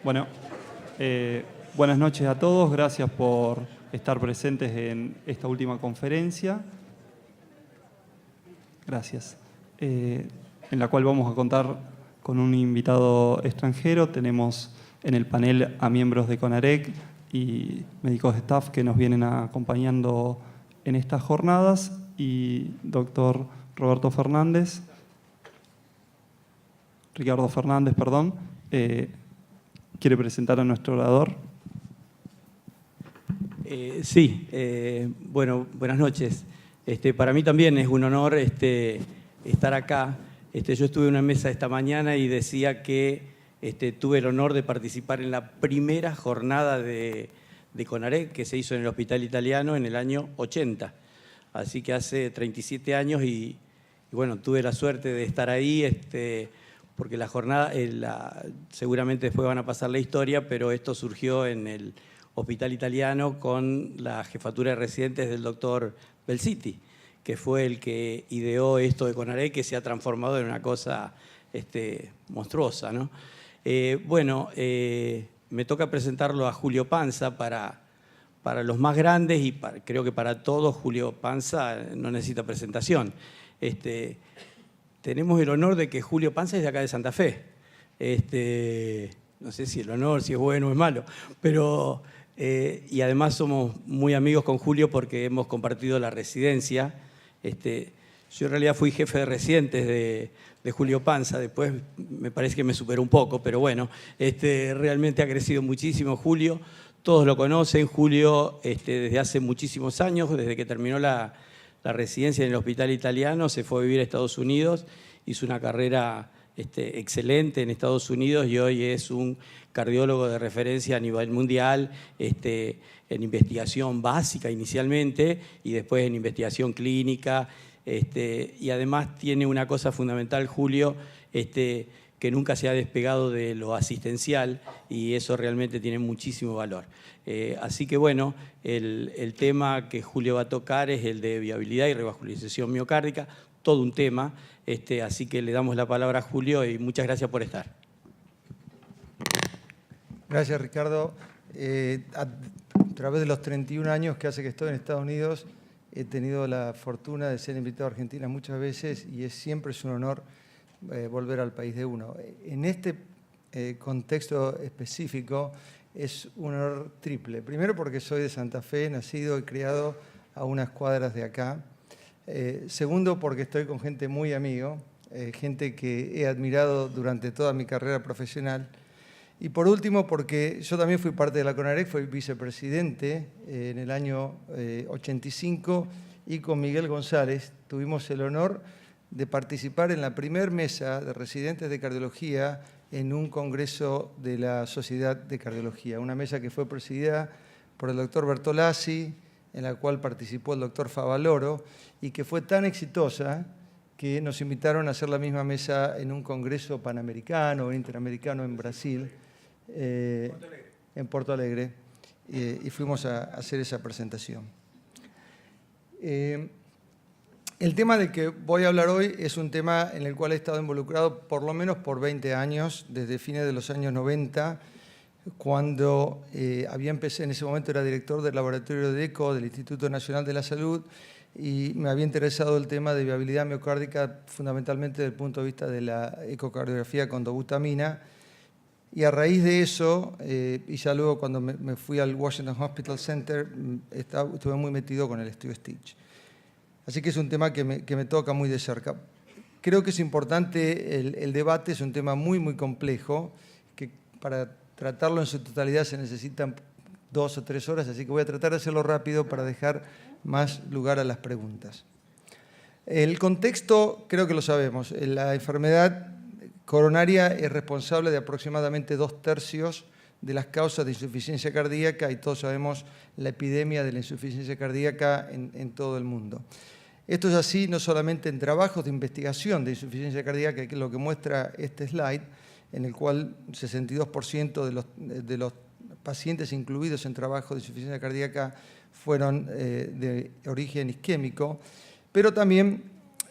Bueno, buenas noches a todos. Gracias por estar presentes en esta última conferencia. Gracias. En la cual vamos a contar con un invitado extranjero. Tenemos en el panel a miembros de CONAREC y médicos de staff que nos vienen acompañando en estas jornadas, y doctor Ricardo Fernández, ¿quiere presentar a nuestro orador? Sí, bueno, buenas noches. Para mí también es un honor estar acá. Yo estuve en una mesa esta mañana y decía que tuve el honor de participar en la primera jornada de CONAREC que se hizo en el Hospital Italiano en el año 80. Así que hace 37 años y bueno, tuve la suerte de estar ahí, porque la jornada, seguramente después van a pasar la historia, pero esto surgió en el Hospital Italiano con la jefatura de residentes del doctor Belsitti, que fue el que ideó esto de CONAREC, que se ha transformado en una cosa monstruosa, ¿no? Me toca presentarlo a Julio Panza para los más grandes y creo que para todos Julio Panza no necesita presentación. Tenemos el honor de que Julio Panza es de acá de Santa Fe. No sé si el honor, si es bueno o es malo, pero y además somos muy amigos con Julio porque hemos compartido la residencia. Yo en realidad fui jefe de residentes de Julio Panza, después me parece que me superó un poco, pero bueno, realmente ha crecido muchísimo Julio. Todos lo conocen, Julio desde hace muchísimos años, desde que terminó la residencia en el Hospital Italiano, se fue a vivir a Estados Unidos, hizo una carrera excelente en Estados Unidos y hoy es un cardiólogo de referencia a nivel mundial, en investigación básica inicialmente y después en investigación clínica, y además tiene una cosa fundamental, Julio, que nunca se ha despegado de lo asistencial y eso realmente tiene muchísimo valor. Así que bueno, el tema que Julio va a tocar es el de viabilidad y revascularización miocárdica, todo un tema, así que le damos la palabra a Julio y muchas gracias por estar. Gracias, Ricardo. A través de los 31 años que hace que estoy en Estados Unidos, he tenido la fortuna de ser invitado a Argentina muchas veces y siempre es un honor volver al país de uno. En este contexto específico es un honor triple. Primero porque soy de Santa Fe, nacido y criado a unas cuadras de acá. Segundo porque estoy con gente muy amigo, gente que he admirado durante toda mi carrera profesional. Y por último porque yo también fui parte de la CONAREC, fui vicepresidente en el año 85 y con Miguel González tuvimos el honor de participar en la primera mesa de residentes de cardiología en un congreso de la Sociedad de Cardiología, una mesa que fue presidida por el doctor Bertolazzi, en la cual participó el doctor Favaloro, y que fue tan exitosa que nos invitaron a hacer la misma mesa en un congreso panamericano o interamericano en Brasil, en Porto Alegre, y fuimos a hacer esa presentación. El tema del que voy a hablar hoy es un tema en el cual he estado involucrado por lo menos por 20 años, desde fines de los años 90, cuando empecé, en ese momento era director del laboratorio de ECO del Instituto Nacional de la Salud y me había interesado el tema de viabilidad miocárdica fundamentalmente desde el punto de vista de la ecocardiografía con dobutamina. Y a raíz de eso, y ya luego cuando me fui al Washington Hospital Center, estuve muy metido con el estudio Stitch. Así que es un tema que me toca muy de cerca. Creo que es importante el debate, es un tema muy, muy complejo, que para tratarlo en su totalidad se necesitan 2 o 3 horas, así que voy a tratar de hacerlo rápido para dejar más lugar a las preguntas. El contexto creo que lo sabemos. La enfermedad coronaria es responsable de aproximadamente 2/3 de las causas de insuficiencia cardíaca y todos sabemos la epidemia de la insuficiencia cardíaca en todo el mundo. Esto es así no solamente en trabajos de investigación de insuficiencia cardíaca, que es lo que muestra este slide, en el cual 62% de los pacientes incluidos en trabajos de insuficiencia cardíaca fueron de origen isquémico, pero también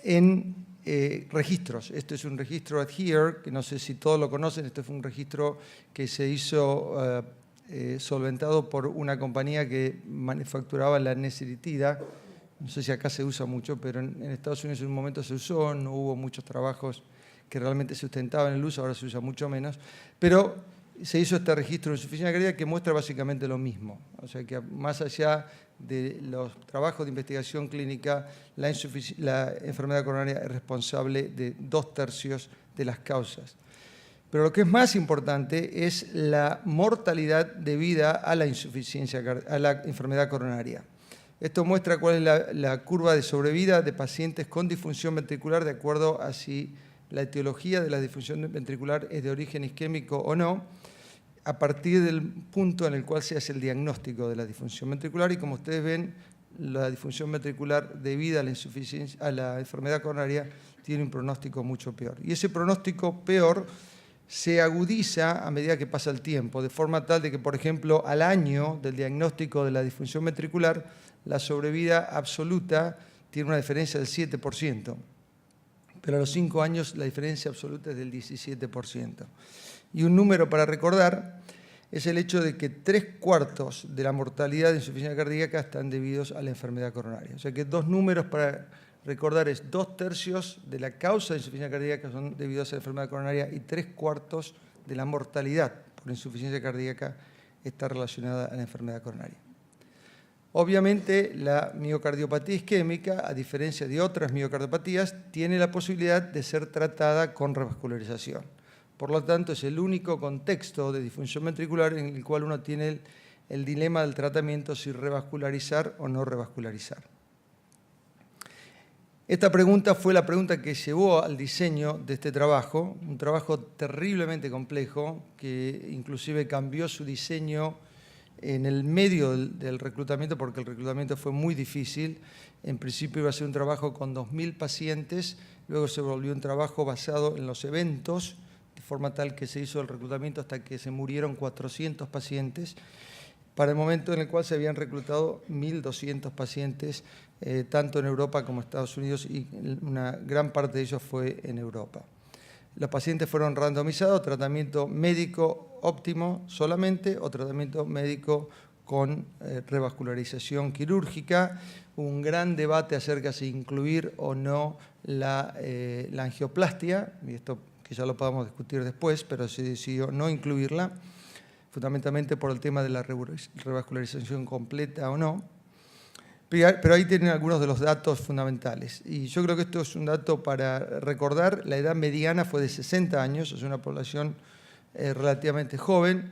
en registros. Este es un registro ADHERE, que no sé si todos lo conocen. Este fue un registro que se hizo solventado por una compañía que manufacturaba la neciritida. No sé si acá se usa mucho, pero en Estados Unidos en un momento se usó, no hubo muchos trabajos que realmente sustentaban el uso, ahora se usa mucho menos. Pero se hizo este registro de insuficiencia cardíaca que muestra básicamente lo mismo. O sea que más allá de los trabajos de investigación clínica, la enfermedad coronaria es responsable de 2/3 de las causas. Pero lo que es más importante es la mortalidad debida a la a la enfermedad coronaria. Esto muestra cuál es la curva de sobrevida de pacientes con disfunción ventricular de acuerdo a si la etiología de la disfunción ventricular es de origen isquémico o no, a partir del punto en el cual se hace el diagnóstico de la disfunción ventricular. Y como ustedes ven, la disfunción ventricular debida a la enfermedad coronaria tiene un pronóstico mucho peor. Y ese pronóstico peor se agudiza a medida que pasa el tiempo, de forma tal de que, por ejemplo, al año del diagnóstico de la disfunción ventricular, la sobrevida absoluta tiene una diferencia del 7%, pero a los 5 años la diferencia absoluta es del 17%. Y un número para recordar es el hecho de que 3/4 de la mortalidad de insuficiencia cardíaca están debidos a la enfermedad coronaria. O sea que 2 números para recordar es 2/3 de la causa de insuficiencia cardíaca son debidos a la enfermedad coronaria y 3/4 de la mortalidad por insuficiencia cardíaca está relacionada a la enfermedad coronaria. Obviamente, la miocardiopatía isquémica, a diferencia de otras miocardiopatías, tiene la posibilidad de ser tratada con revascularización. Por lo tanto, es el único contexto de disfunción ventricular en el cual uno tiene el dilema del tratamiento si revascularizar o no revascularizar. Esta pregunta fue la pregunta que llevó al diseño de este trabajo, un trabajo terriblemente complejo que inclusive cambió su diseño en el medio del reclutamiento, porque el reclutamiento fue muy difícil. En principio iba a ser un trabajo con 2.000 pacientes, luego se volvió un trabajo basado en los eventos, de forma tal que se hizo el reclutamiento hasta que se murieron 400 pacientes, para el momento en el cual se habían reclutado 1.200 pacientes, tanto en Europa como en Estados Unidos, y una gran parte de ellos fue en Europa. Los pacientes fueron randomizados, tratamiento médico óptimo solamente o tratamiento médico con revascularización quirúrgica. Un gran debate acerca de si incluir o no la angioplastia, y esto que ya lo podamos discutir después, pero se decidió no incluirla, fundamentalmente por el tema de la revascularización completa o no. Pero ahí tienen algunos de los datos fundamentales. Y yo creo que esto es un dato para recordar. La edad mediana fue de 60 años, es una población relativamente joven.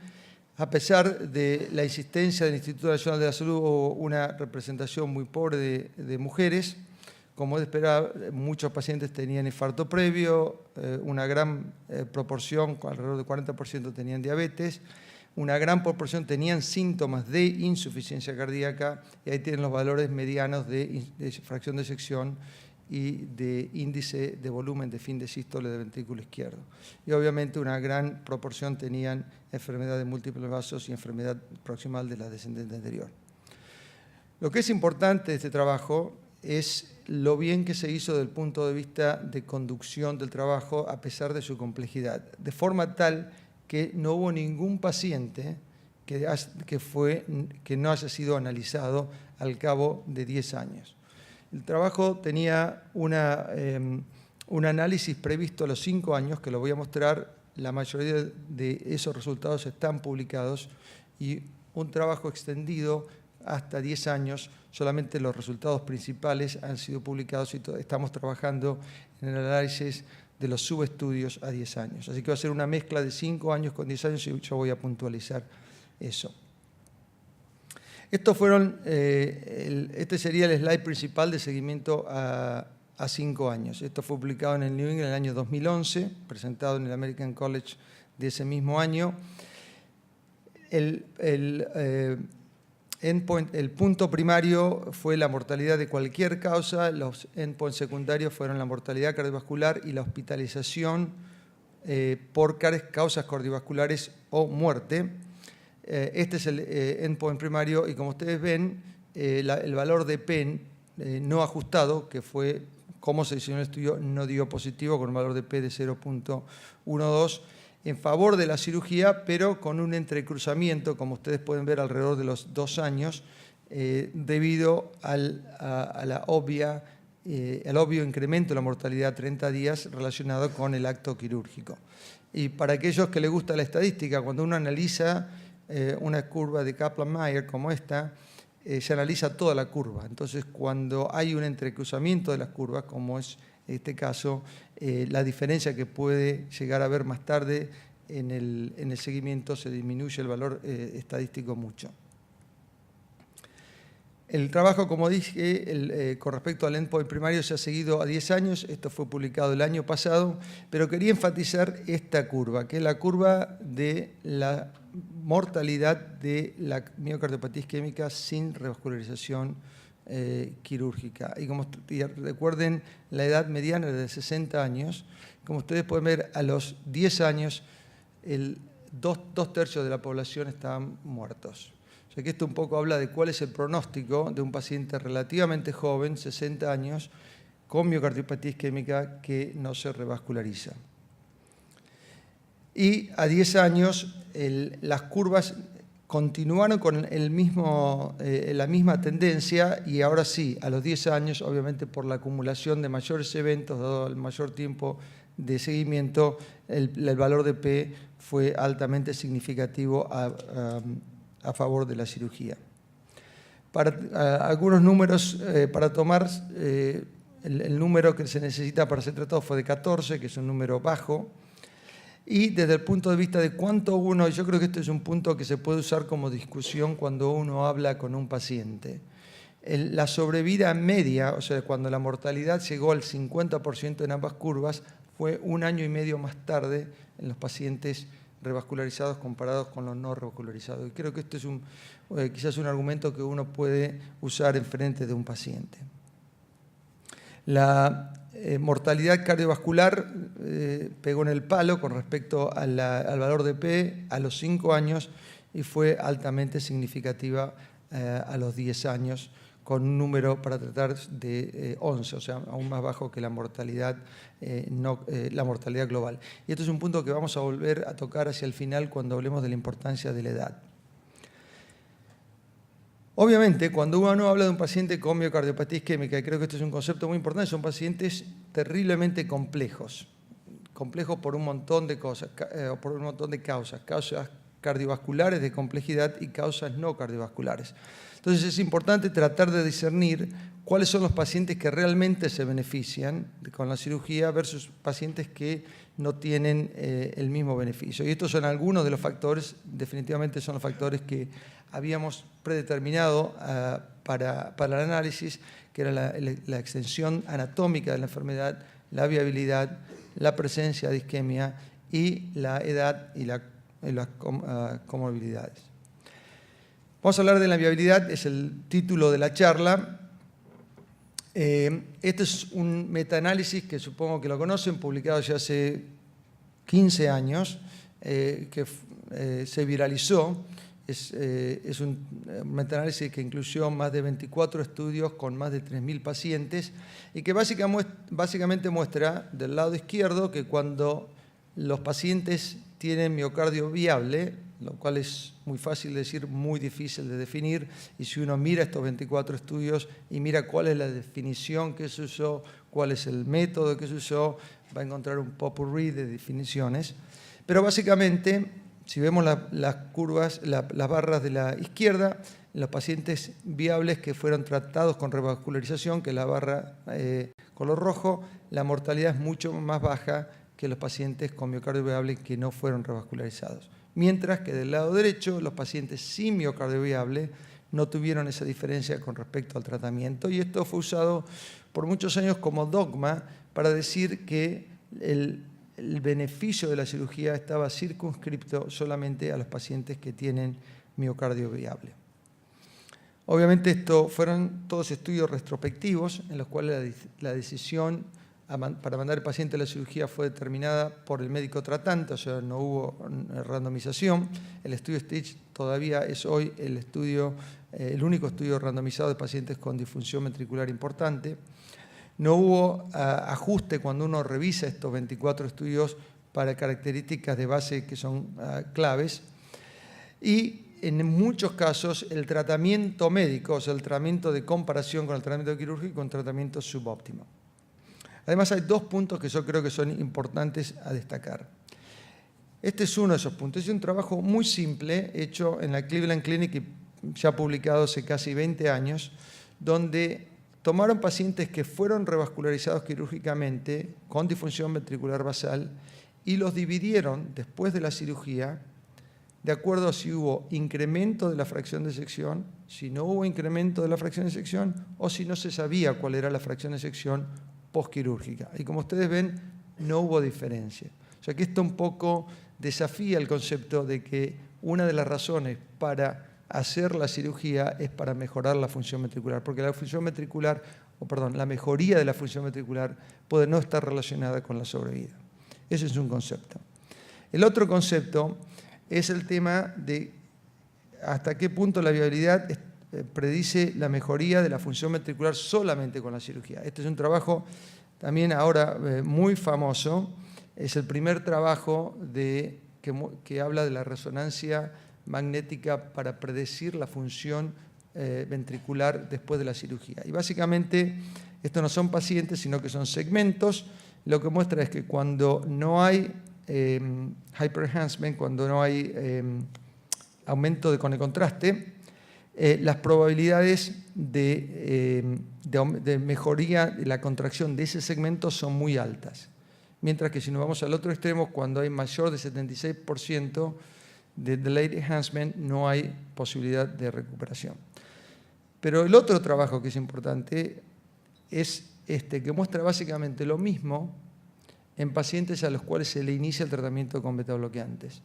A pesar de la insistencia del Instituto Nacional de la Salud, hubo una representación muy pobre de mujeres. Como de esperar, muchos pacientes tenían infarto previo, una gran proporción, alrededor del 40% tenían diabetes. Una gran proporción tenían síntomas de insuficiencia cardíaca, y ahí tienen los valores medianos de fracción de sección y de índice de volumen de fin de sístole del ventrículo izquierdo. Y obviamente una gran proporción tenían enfermedad de múltiples vasos y enfermedad proximal de la descendente anterior. Lo que es importante de este trabajo es lo bien que se hizo desde el punto de vista de conducción del trabajo a pesar de su complejidad, de forma tal que no hubo ningún paciente que no haya sido analizado al cabo de 10 años. El trabajo tenía un análisis previsto a los 5 años, que lo voy a mostrar. La mayoría de esos resultados están publicados, y un trabajo extendido hasta 10 años. Solamente los resultados principales han sido publicados y estamos trabajando en el análisis de los subestudios a 10 años. Así que va a ser una mezcla de 5 años con 10 años y yo voy a puntualizar eso. Estos fueron, este sería el slide principal de seguimiento a 5 años. Esto fue publicado en el New England en el año 2011, presentado en el American College de ese mismo año. El punto primario fue la mortalidad de cualquier causa, los endpoints secundarios fueron la mortalidad cardiovascular y la hospitalización por causas cardiovasculares o muerte. Este es el endpoint primario, y como ustedes ven, el valor de PEN no ajustado, que fue cómo se diseñó el estudio no dio positivo, con un valor de P de 0.12, en favor de la cirugía, pero con un entrecruzamiento, como ustedes pueden ver, alrededor de los 2 años, debido al obvio incremento de la mortalidad a 30 días relacionado con el acto quirúrgico. Y para aquellos que les gusta la estadística, cuando uno analiza una curva de Kaplan-Meier como esta, se analiza toda la curva. Entonces, cuando hay un entrecruzamiento de las curvas, como es este caso, la diferencia que puede llegar a ver más tarde en el seguimiento se disminuye el valor estadístico mucho. El trabajo, como dije, con respecto al endpoint primario se ha seguido a 10 años, esto fue publicado el año pasado, pero quería enfatizar esta curva, que es la curva de la mortalidad de la miocardiopatía isquémica sin revascularización quirúrgica. Y recuerden, la edad mediana es de 60 años. Como ustedes pueden ver, a los 10 años, 2/3 de la población estaban muertos. O sea que esto un poco habla de cuál es el pronóstico de un paciente relativamente joven, 60 años, con miocardiopatía isquémica que no se revasculariza. Y a 10 años las curvas continuaron con la misma tendencia, y ahora sí, a los 10 años, obviamente por la acumulación de mayores eventos, dado el mayor tiempo de seguimiento, el valor de P fue altamente significativo a favor de la cirugía. Algunos números para tomar, el número que se necesita para ser tratado fue de 14, que es un número bajo. Y desde el punto de vista de cuánto uno, yo creo que este es un punto que se puede usar como discusión cuando uno habla con un paciente. La sobrevida media, o sea, cuando la mortalidad llegó al 50% en ambas curvas, fue 1 año y medio más tarde en los pacientes revascularizados comparados con los no revascularizados. Y creo que este es quizás un argumento que uno puede usar en frente de un paciente. La mortalidad cardiovascular pegó en el palo con respecto al valor de P a los 5 años y fue altamente significativa a los 10 años, con un número para tratar de 11, o sea, aún más bajo que la mortalidad, la mortalidad global. Y esto es un punto que vamos a volver a tocar hacia el final cuando hablemos de la importancia de la edad. Obviamente, cuando uno habla de un paciente con miocardiopatía isquémica, y creo que este es un concepto muy importante, son pacientes terriblemente complejos. Complejos por un montón de cosas, por un montón de causas cardiovasculares de complejidad y causas no cardiovasculares. Entonces es importante tratar de discernir cuáles son los pacientes que realmente se benefician con la cirugía versus pacientes que no tienen el mismo beneficio. Y estos son algunos de los factores, definitivamente son los factores que habíamos predeterminado para el análisis, que era la extensión anatómica de la enfermedad, la viabilidad, la presencia de isquemia y la edad y las comorbilidades. Vamos a hablar de la viabilidad, es el título de la charla. Este es un metaanálisis que supongo que lo conocen, publicado ya hace 15 años, que se viralizó. Es un metaanálisis que incluyó más de 24 estudios con más de 3.000 pacientes y que básicamente muestra del lado izquierdo que cuando los pacientes tienen miocardio viable, lo cual es muy fácil de decir, muy difícil de definir, y si uno mira estos 24 estudios y mira cuál es la definición que se usó, cuál es el método que se usó, va a encontrar un popurrí de definiciones. Pero básicamente, si vemos las curvas, las barras de la izquierda, los pacientes viables que fueron tratados con revascularización, que es la barra color rojo, la mortalidad es mucho más baja que los pacientes con miocardio viable que no fueron revascularizados. Mientras que del lado derecho, los pacientes sin miocardio viable no tuvieron esa diferencia con respecto al tratamiento, y esto fue usado por muchos años como dogma para decir que el beneficio de la cirugía estaba circunscripto solamente a los pacientes que tienen miocardio viable. Obviamente estos fueron todos estudios retrospectivos en los cuales la decisión para mandar al paciente a la cirugía fue determinada por el médico tratante, o sea, no hubo randomización. El estudio STITCH todavía es hoy el único estudio randomizado de pacientes con disfunción ventricular importante. No hubo ajuste cuando uno revisa estos 24 estudios para características de base que son claves. Y en muchos casos el tratamiento médico, o sea, el tratamiento de comparación con el tratamiento quirúrgico, es un tratamiento subóptimo. Además, hay dos puntos que yo creo que son importantes a destacar. Este es uno de esos puntos. Es un trabajo muy simple, hecho en la Cleveland Clinic y ya publicado hace casi 20 años, donde tomaron pacientes que fueron revascularizados quirúrgicamente con disfunción ventricular basal y los dividieron después de la cirugía de acuerdo a si hubo incremento de la fracción de sección, si no hubo incremento de la fracción de sección o si no se sabía cuál era la fracción de sección postquirúrgica. Y como ustedes ven, no hubo diferencia. O sea que esto un poco desafía el concepto de que una de las razones para hacer la cirugía es para mejorar la función ventricular, porque la función ventricular, la mejoría de la función ventricular puede no estar relacionada con la sobrevida. Ese es un concepto. El otro concepto es el tema de hasta qué punto la viabilidad predice la mejoría de la función ventricular solamente con la cirugía. Este es un trabajo también ahora muy famoso. Es el primer trabajo que habla de la resonancia magnética para predecir la función ventricular después de la cirugía. Y básicamente, estos no son pacientes, sino que son segmentos. Lo que muestra es que cuando no hay hyperenhancement, cuando no hay aumento con el contraste, las probabilidades de mejoría de la contracción de ese segmento son muy altas. Mientras que si nos vamos al otro extremo, cuando hay mayor de 76% de delayed enhancement, no hay posibilidad de recuperación. Pero el otro trabajo que es importante es este, que muestra básicamente lo mismo en pacientes a los cuales se le inicia el tratamiento con betabloqueantes.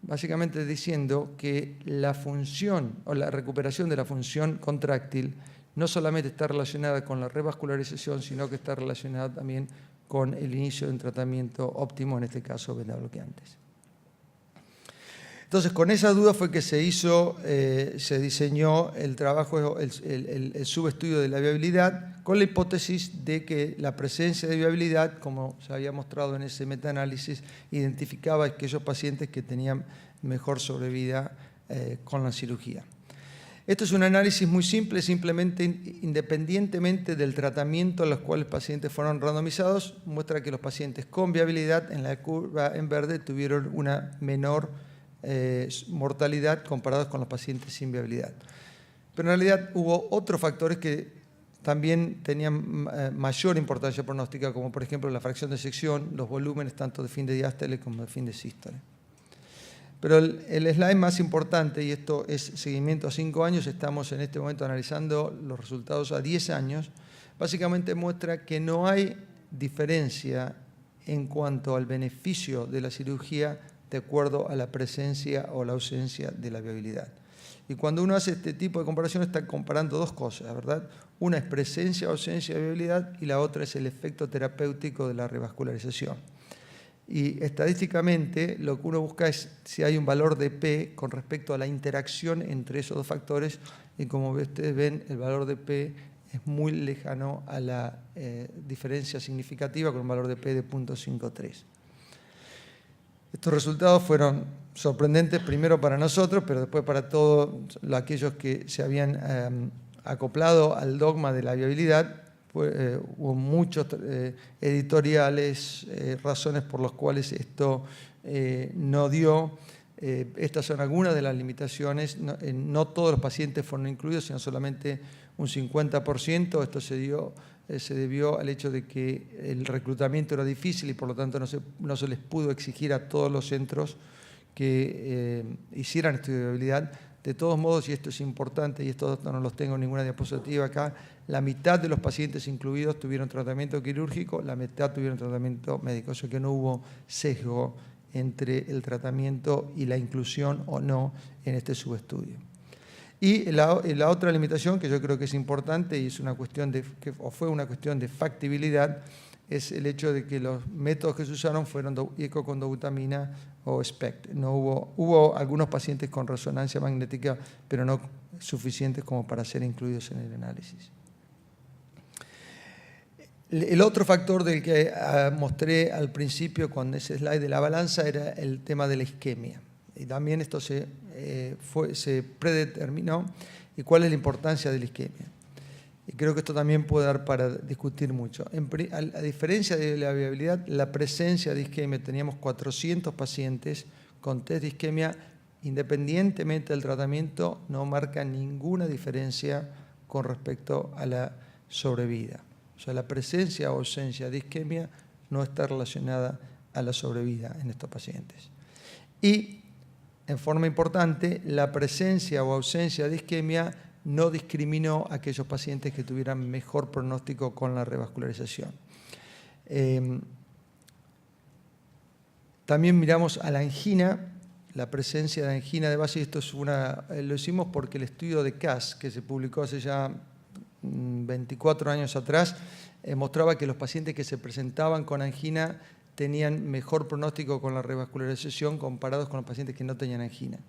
Básicamente diciendo que la función o la recuperación de la función contráctil no solamente está relacionada con la revascularización, sino que está relacionada también con el inicio de un tratamiento óptimo, en este caso betabloqueantes. Entonces, con esa duda fue que se diseñó el trabajo, el subestudio de la viabilidad, con la hipótesis de que la presencia de viabilidad, como se había mostrado en ese metaanálisis, identificaba a aquellos pacientes que tenían mejor sobrevida con la cirugía. Esto es un análisis muy simple, simplemente independientemente del tratamiento a los cuales los pacientes fueron randomizados, muestra que los pacientes con viabilidad en la curva en verde tuvieron una menor mortalidad comparados con los pacientes sin viabilidad. Pero en realidad hubo otros factores que también tenían mayor importancia pronóstica, como por ejemplo la fracción de sección, los volúmenes tanto de fin de diástole como de fin de sístole. Pero el slide más importante, y esto es seguimiento a 5 años, estamos en este momento analizando los resultados a 10 años, básicamente muestra que no hay diferencia en cuanto al beneficio de la cirugía de acuerdo a la presencia o la ausencia de la viabilidad. Y cuando uno hace este tipo de comparación está comparando dos cosas, ¿verdad? Una es presencia o ausencia de viabilidad y la otra es el efecto terapéutico de la revascularización. Y estadísticamente lo que uno busca es si hay un valor de P con respecto a la interacción entre esos dos factores y como ustedes ven el valor de P es muy lejano a la diferencia significativa con un valor de P de 0.53. Estos resultados fueron sorprendentes primero para nosotros, pero después para todos aquellos que se habían acoplado al dogma de la viabilidad. Hubo muchos editoriales, razones por las cuales esto no dio. Estas son algunas de las limitaciones. No todos los pacientes fueron incluidos, sino solamente un 50%. Esto se debió al hecho de que el reclutamiento era difícil y por lo tanto no se les pudo exigir a todos los centros que hicieran estudio de viabilidad. De todos modos, y esto es importante, y estos datos no los tengo en ninguna diapositiva acá, la mitad de los pacientes incluidos tuvieron tratamiento quirúrgico, la mitad tuvieron tratamiento médico, o sea que no hubo sesgo entre el tratamiento y la inclusión o no en este subestudio. Y la otra limitación que yo creo que es importante y es una cuestión fue una cuestión de factibilidad es el hecho de que los métodos que se usaron fueron ecocondobutamina o SPECT. No hubo algunos pacientes con resonancia magnética, pero no suficientes como para ser incluidos en el análisis. El otro factor del que mostré al principio con ese slide de la balanza era el tema de la isquemia. Y también esto se predeterminó. ¿Y cuál es la importancia de la isquemia? Y creo que esto también puede dar para discutir mucho. A diferencia de la viabilidad, la presencia de isquemia, teníamos 400 pacientes con test de isquemia, independientemente del tratamiento, no marca ninguna diferencia con respecto a la sobrevida. O sea, la presencia o ausencia de isquemia no está relacionada a la sobrevida en estos pacientes. Y, en forma importante, la presencia o ausencia de isquemia no discriminó a aquellos pacientes que tuvieran mejor pronóstico con la revascularización. También miramos a la angina, la presencia de angina de base, y esto es lo hicimos porque el estudio de CAS, que se publicó hace ya 24 años atrás, mostraba que los pacientes que se presentaban con angina tenían mejor pronóstico con la revascularización comparados con los pacientes que no tenían angina.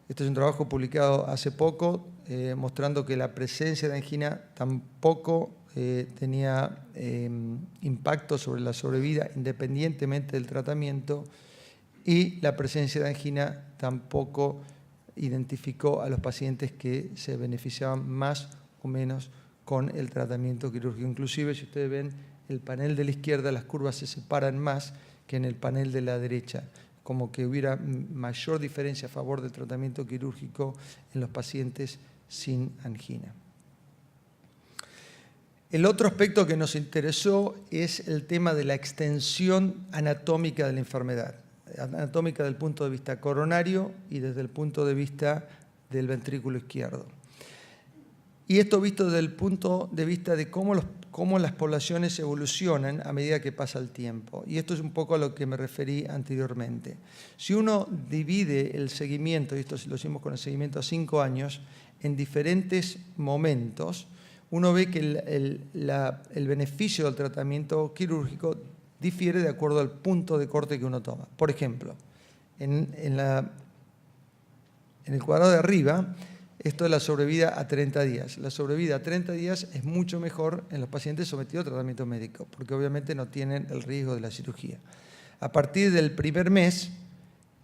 Este es un trabajo publicado hace poco, mostrando que la presencia de angina tampoco tenía impacto sobre la sobrevida independientemente del tratamiento, y la presencia de angina tampoco identificó a los pacientes que se beneficiaban más o menos con el tratamiento quirúrgico. Inclusive, si ustedes ven el panel de la izquierda, las curvas se separan más que en el panel de la derecha, como que hubiera mayor diferencia a favor del tratamiento quirúrgico en los pacientes sin angina. El otro aspecto que nos interesó es el tema de la extensión anatómica de la enfermedad, anatómica del punto de vista coronario y desde el punto de vista del ventrículo izquierdo. Y esto visto desde el punto de vista de cómo las poblaciones evolucionan a medida que pasa el tiempo. Y esto es un poco a lo que me referí anteriormente. Si uno divide el seguimiento, y esto lo hicimos con el seguimiento a 5 años, en diferentes momentos, uno ve que el beneficio del tratamiento quirúrgico difiere de acuerdo al punto de corte que uno toma. Por ejemplo, en el cuadrado de arriba, esto es la sobrevida a 30 días. La sobrevida a 30 días es mucho mejor en los pacientes sometidos a tratamiento médico, porque obviamente no tienen el riesgo de la cirugía. A partir del primer mes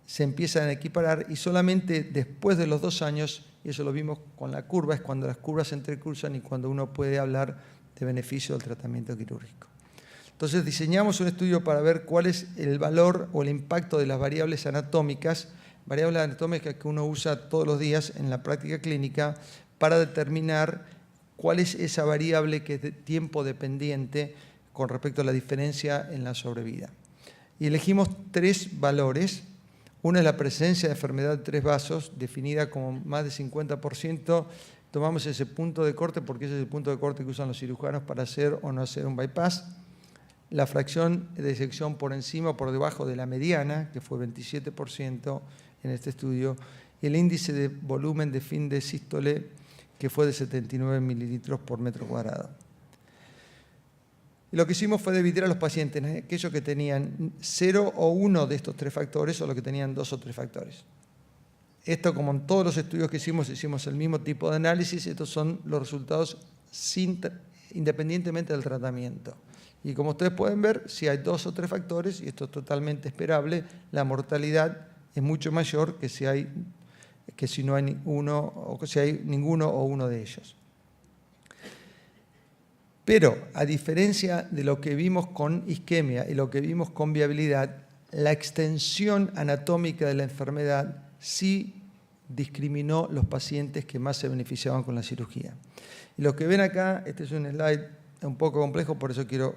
se empiezan a equiparar, y solamente después de los 2 años, y eso lo vimos con la curva, es cuando las curvas se entrecruzan y cuando uno puede hablar de beneficio del tratamiento quirúrgico. Entonces diseñamos un estudio para ver cuál es el valor o el impacto de las variables anatómicas que uno usa todos los días en la práctica clínica para determinar cuál es esa variable que es de tiempo dependiente con respecto a la diferencia en la sobrevida. Y elegimos 3 valores. Una es la presencia de enfermedad de 3 vasos, definida como más de 50%. Tomamos ese punto de corte porque ese es el punto de corte que usan los cirujanos para hacer o no hacer un bypass. La fracción de disección por encima o por debajo de la mediana, que fue 27% en este estudio, y el índice de volumen de fin de sístole, que fue de 79 mililitros por metro cuadrado. Y lo que hicimos fue dividir a los pacientes en aquellos que tenían 0 o 1 de estos 3 factores o los que tenían 2 o 3 factores. Esto, como en todos los estudios que hicimos el mismo tipo de análisis. Estos son los resultados independientemente del tratamiento. Y como ustedes pueden ver, si hay 2 o 3 factores, y esto es totalmente esperable, la mortalidad es mucho mayor que si no hay uno, o que si hay ninguno o uno de ellos. Pero, a diferencia de lo que vimos con isquemia y lo que vimos con viabilidad, la extensión anatómica de la enfermedad sí discriminó los pacientes que más se beneficiaban con la cirugía. Y lo que ven acá, este es un slide un poco complejo, por eso quiero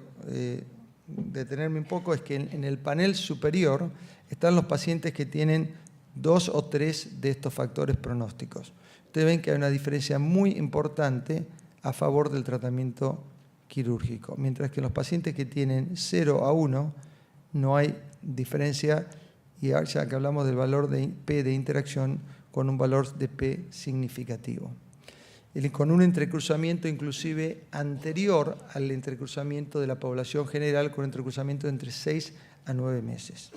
detenerme un poco, es que en el panel superior están los pacientes que tienen 2 o 3 de estos factores pronósticos. Ustedes ven que hay una diferencia muy importante a favor del tratamiento quirúrgico, mientras que en los pacientes que tienen 0 a 1 no hay diferencia, y ya que hablamos del valor de P de interacción con un valor de P significativo, con un entrecruzamiento inclusive anterior al entrecruzamiento de la población general, con un entrecruzamiento de entre 6 a 9 meses.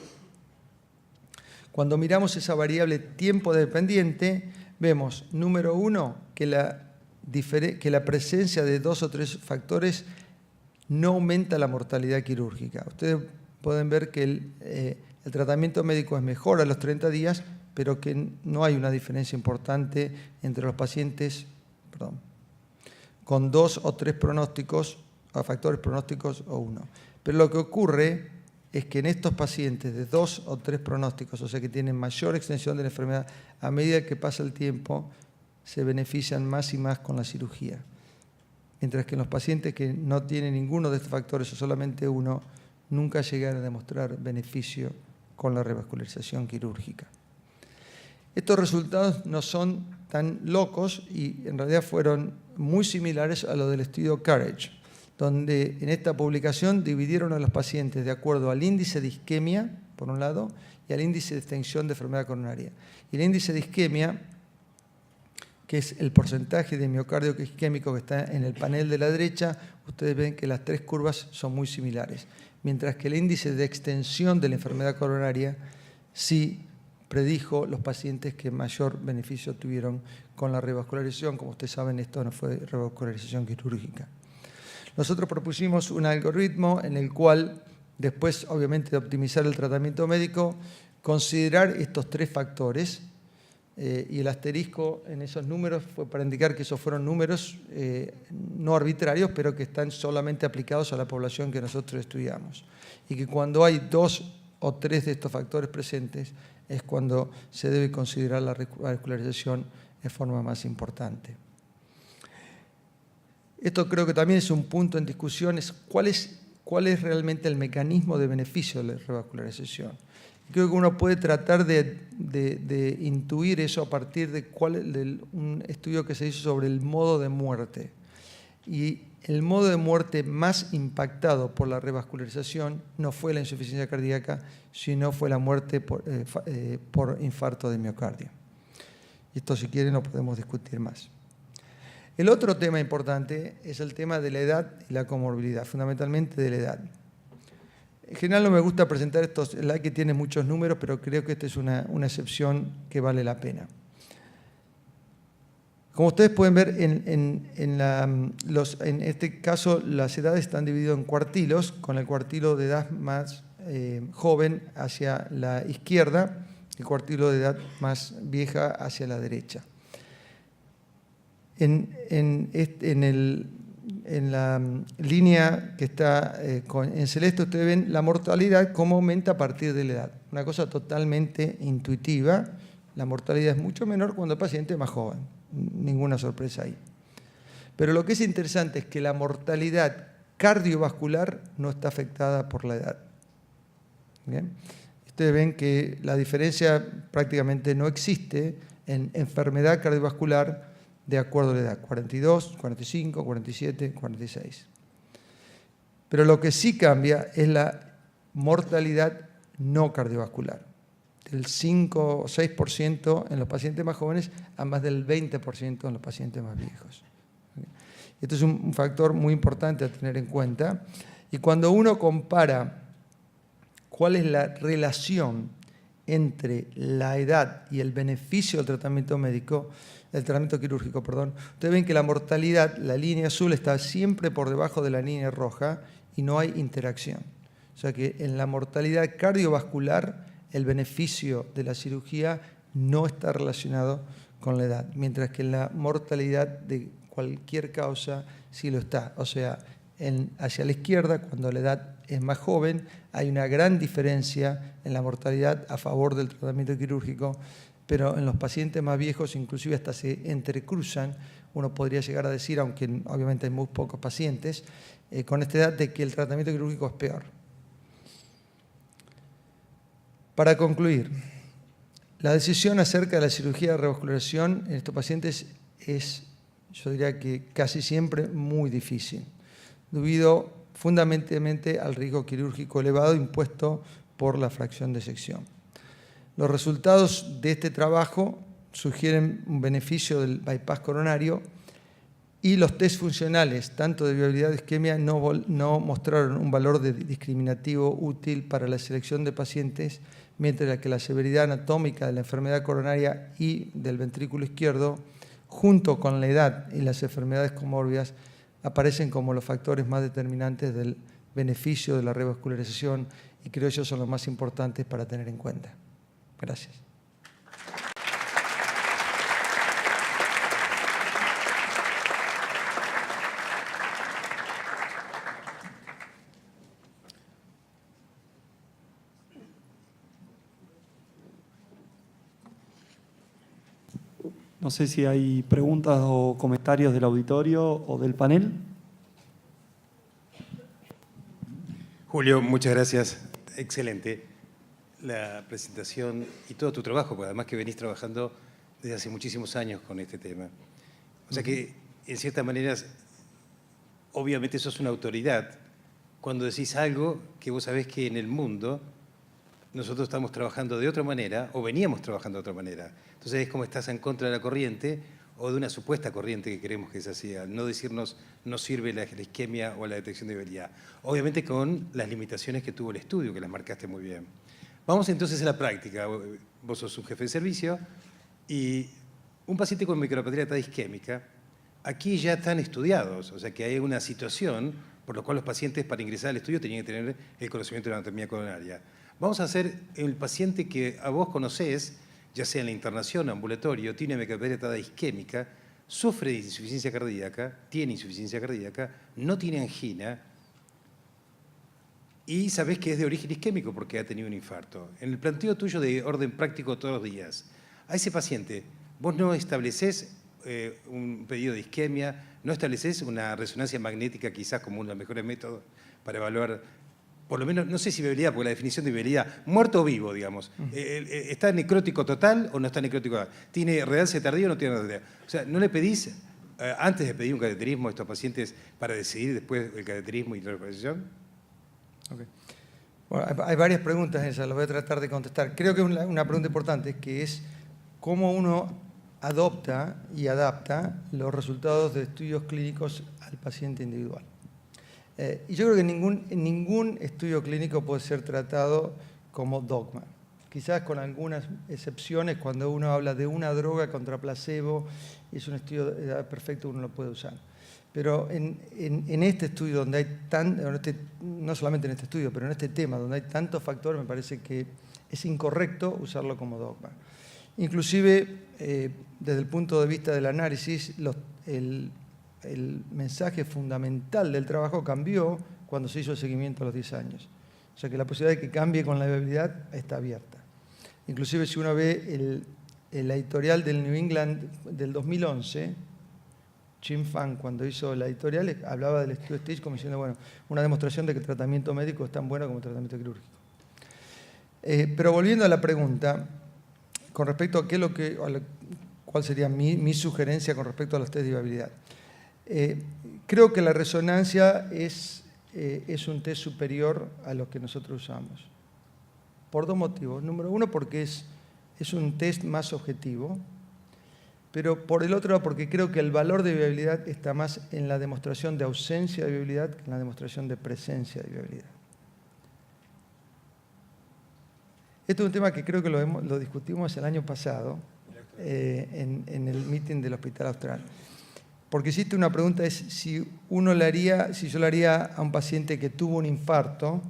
Cuando miramos esa variable tiempo dependiente, vemos, número 1, que la presencia de 2 o 3 factores no aumenta la mortalidad quirúrgica. Ustedes pueden ver que el tratamiento médico es mejor a los 30 días, pero que no hay una diferencia importante entre los pacientes con 2 o 3 pronósticos, o factores pronósticos o 1. Pero lo que ocurre es que en estos pacientes de 2 o 3 pronósticos, o sea que tienen mayor extensión de la enfermedad, a medida que pasa el tiempo, se benefician más y más con la cirugía. Mientras que en los pacientes que no tienen ninguno de estos factores o solamente uno, nunca llegan a demostrar beneficio con la revascularización quirúrgica. Estos resultados no son tan locos y en realidad fueron muy similares a los del estudio COURAGE, donde en esta publicación dividieron a los pacientes de acuerdo al índice de isquemia, por un lado, y al índice de extensión de enfermedad coronaria. Y el índice de isquemia, que es el porcentaje de miocardio isquémico que está en el panel de la derecha, ustedes ven que las 3 curvas son muy similares, mientras que el índice de extensión de la enfermedad coronaria sí predijo los pacientes que mayor beneficio tuvieron con la revascularización. Como ustedes saben, esto no fue revascularización quirúrgica. Nosotros propusimos un algoritmo en el cual, después obviamente de optimizar el tratamiento médico, considerar estos 3 factores, y el asterisco en esos números fue para indicar que esos fueron números no arbitrarios, pero que están solamente aplicados a la población que nosotros estudiamos. Y que cuando hay 2 o 3 de estos factores presentes es cuando se debe considerar la revascularización de forma más importante. Esto creo que también es un punto en discusión, es cuál es realmente el mecanismo de beneficio de la revascularización. Creo que uno puede tratar de intuir eso a partir de un estudio que se hizo sobre el modo de muerte. Y el modo de muerte más impactado por la revascularización no fue la insuficiencia cardíaca, sino fue la muerte por infarto de miocardio. Y esto, si quieren, lo podemos discutir más. El otro tema importante es el tema de la edad y la comorbilidad, fundamentalmente de la edad. En general no me gusta presentar estos slides que tienen muchos números, pero creo que esta es una excepción que vale la pena. Como ustedes pueden ver, en este caso las edades están divididas en cuartilos, con el cuartilo de edad más joven hacia la izquierda, el cuartilo de edad más vieja hacia la derecha. En la línea que está en celeste, ustedes ven la mortalidad, cómo aumenta a partir de la edad. Una cosa totalmente intuitiva. La mortalidad es mucho menor cuando el paciente es más joven. Ninguna sorpresa ahí. Pero lo que es interesante es que la mortalidad cardiovascular no está afectada por la edad. ¿Bien? Ustedes ven que la diferencia prácticamente no existe en enfermedad cardiovascular de acuerdo a la edad, 42, 45, 47, 46. Pero lo que sí cambia es la mortalidad no cardiovascular, del 5 o 6% en los pacientes más jóvenes a más del 20% en los pacientes más viejos. Esto es un factor muy importante a tener en cuenta. Y cuando uno compara cuál es la relación entre la edad y el beneficio del tratamiento médico, el tratamiento quirúrgico, perdón, ustedes ven que la mortalidad, la línea azul, está siempre por debajo de la línea roja y no hay interacción. O sea que en la mortalidad cardiovascular el beneficio de la cirugía no está relacionado con la edad, mientras que en la mortalidad de cualquier causa sí lo está. O sea, hacia la izquierda, cuando la edad es más joven, hay una gran diferencia en la mortalidad a favor del tratamiento quirúrgico, pero en los pacientes más viejos inclusive hasta se entrecruzan. Uno podría llegar a decir, aunque obviamente hay muy pocos pacientes, con esta edad de que el tratamiento quirúrgico es peor. Para concluir, la decisión acerca de la cirugía de revascularización en estos pacientes es, yo diría que casi siempre muy difícil, debido fundamentalmente al riesgo quirúrgico elevado impuesto por la fracción de sección. Los resultados de este trabajo sugieren un beneficio del bypass coronario y los test funcionales, tanto de viabilidad de isquemia, no mostraron un valor discriminativo útil para la selección de pacientes, mientras que la severidad anatómica de la enfermedad coronaria y del ventrículo izquierdo, junto con la edad y las enfermedades comórbidas, aparecen como los factores más determinantes del beneficio de la revascularización y creo que ellos son los más importantes para tener en cuenta. Gracias. No sé si hay preguntas o comentarios del auditorio o del panel. Julio, muchas gracias. Excelente la presentación y todo tu trabajo, porque además que venís trabajando desde hace muchísimos años con este tema. O sea que, en ciertas maneras, obviamente sos una autoridad cuando decís algo que vos sabés que en el mundo nosotros estamos trabajando de otra manera o veníamos trabajando de otra manera. Entonces es como estás en contra de la corriente o de una supuesta corriente que queremos que se hacía. No decirnos no sirve la isquemia o la detección de viabilidad. Obviamente con las limitaciones que tuvo el estudio, que las marcaste muy bien. Vamos entonces a la práctica. Vos sos un jefe de servicio y un paciente con micropatía isquémica, aquí ya están estudiados, o sea que hay una situación por la cual los pacientes para ingresar al estudio tenían que tener el conocimiento de la anatomía coronaria. Vamos a hacer el paciente que a vos conocés, ya sea en la internación, ambulatorio, tiene micropatía isquémica, sufre de insuficiencia cardíaca, tiene insuficiencia cardíaca, no tiene angina y sabés que es de origen isquémico porque ha tenido un infarto. En el planteo tuyo de orden práctico todos los días, a ese paciente vos no establecés un pedido de isquemia, no establecés una resonancia magnética quizás como uno de los mejores métodos para evaluar, por lo menos, no sé si viabilidad, porque la definición de viabilidad, muerto o vivo, digamos. ¿Está necrótico total o no está necrótico total? ¿Tiene realce tardío o no tiene realce tardío? O sea, ¿no le pedís, antes de pedir un cateterismo a estos pacientes para decidir después el cateterismo y la recuperación? Okay. Bueno, hay varias preguntas en esas, las voy a tratar de contestar. Creo que una pregunta importante que es cómo uno adopta y adapta los resultados de estudios clínicos al paciente individual. Y yo creo que ningún estudio clínico puede ser tratado como dogma. Quizás con algunas excepciones, cuando uno habla de una droga contra placebo, es un estudio perfecto, uno lo puede usar. Pero en este estudio, donde hay no solamente en este estudio, pero en este tema, donde hay tantos factores, me parece que es incorrecto usarlo como dogma. Inclusive, desde el punto de vista del análisis, el mensaje fundamental del trabajo cambió cuando se hizo el seguimiento a los 10 años. O sea que la posibilidad de que cambie con la viabilidad está abierta. Inclusive si uno ve el editorial del New England del 2011, Jim Fang, cuando hizo la editorial, hablaba del estudio STAGE como diciendo, bueno, una demostración de que el tratamiento médico es tan bueno como el tratamiento quirúrgico. Pero volviendo a la pregunta, con respecto a cuál sería mi sugerencia con respecto a los test de viabilidad. Creo que la resonancia es un test superior a los que nosotros usamos. Por dos motivos. Número uno, porque es un test más objetivo, pero por el otro, porque creo que el valor de viabilidad está más en la demostración de ausencia de viabilidad que en la demostración de presencia de viabilidad. Esto es un tema que creo que lo discutimos el año pasado en el meeting del Hospital Austral. Porque existe una pregunta, es si yo le haría a un paciente que tuvo un infarto,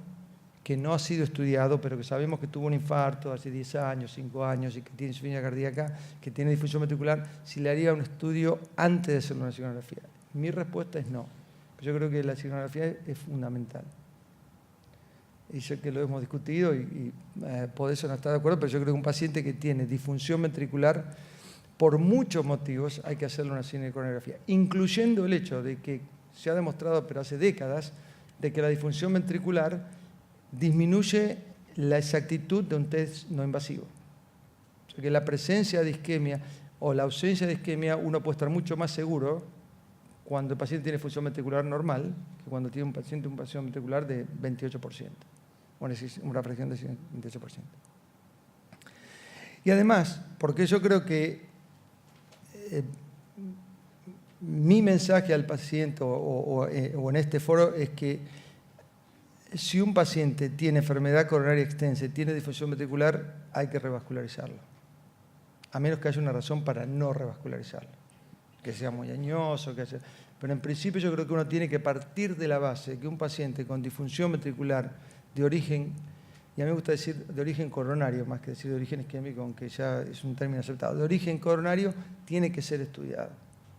que no ha sido estudiado, pero que sabemos que tuvo un infarto hace 10 años, 5 años, y que tiene insuficiencia cardíaca, que tiene disfunción ventricular, si le haría un estudio antes de hacer una signografía. Mi respuesta es no. Yo creo que la signografía es fundamental. Y sé que lo hemos discutido y por eso no está de acuerdo, pero yo creo que un paciente que tiene disfunción ventricular, por muchos motivos hay que hacerle una signografía, incluyendo el hecho de que se ha demostrado, pero hace décadas, de que la disfunción ventricular disminuye la exactitud de un test no invasivo. O sea que la presencia de isquemia o la ausencia de isquemia, uno puede estar mucho más seguro cuando el paciente tiene función ventricular normal que cuando tiene un paciente una función ventricular de 28%, una fracción de 28%. Y además, porque yo creo que mi mensaje al paciente o en este foro es que si un paciente tiene enfermedad coronaria extensa y tiene disfunción ventricular, hay que revascularizarlo. A menos que haya una razón para no revascularizarlo. Que sea muy añoso, Pero en principio yo creo que uno tiene que partir de la base de que un paciente con disfunción ventricular de origen, y a mí me gusta decir de origen coronario, más que decir de origen isquémico, aunque ya es un término aceptado, de origen coronario tiene que ser estudiado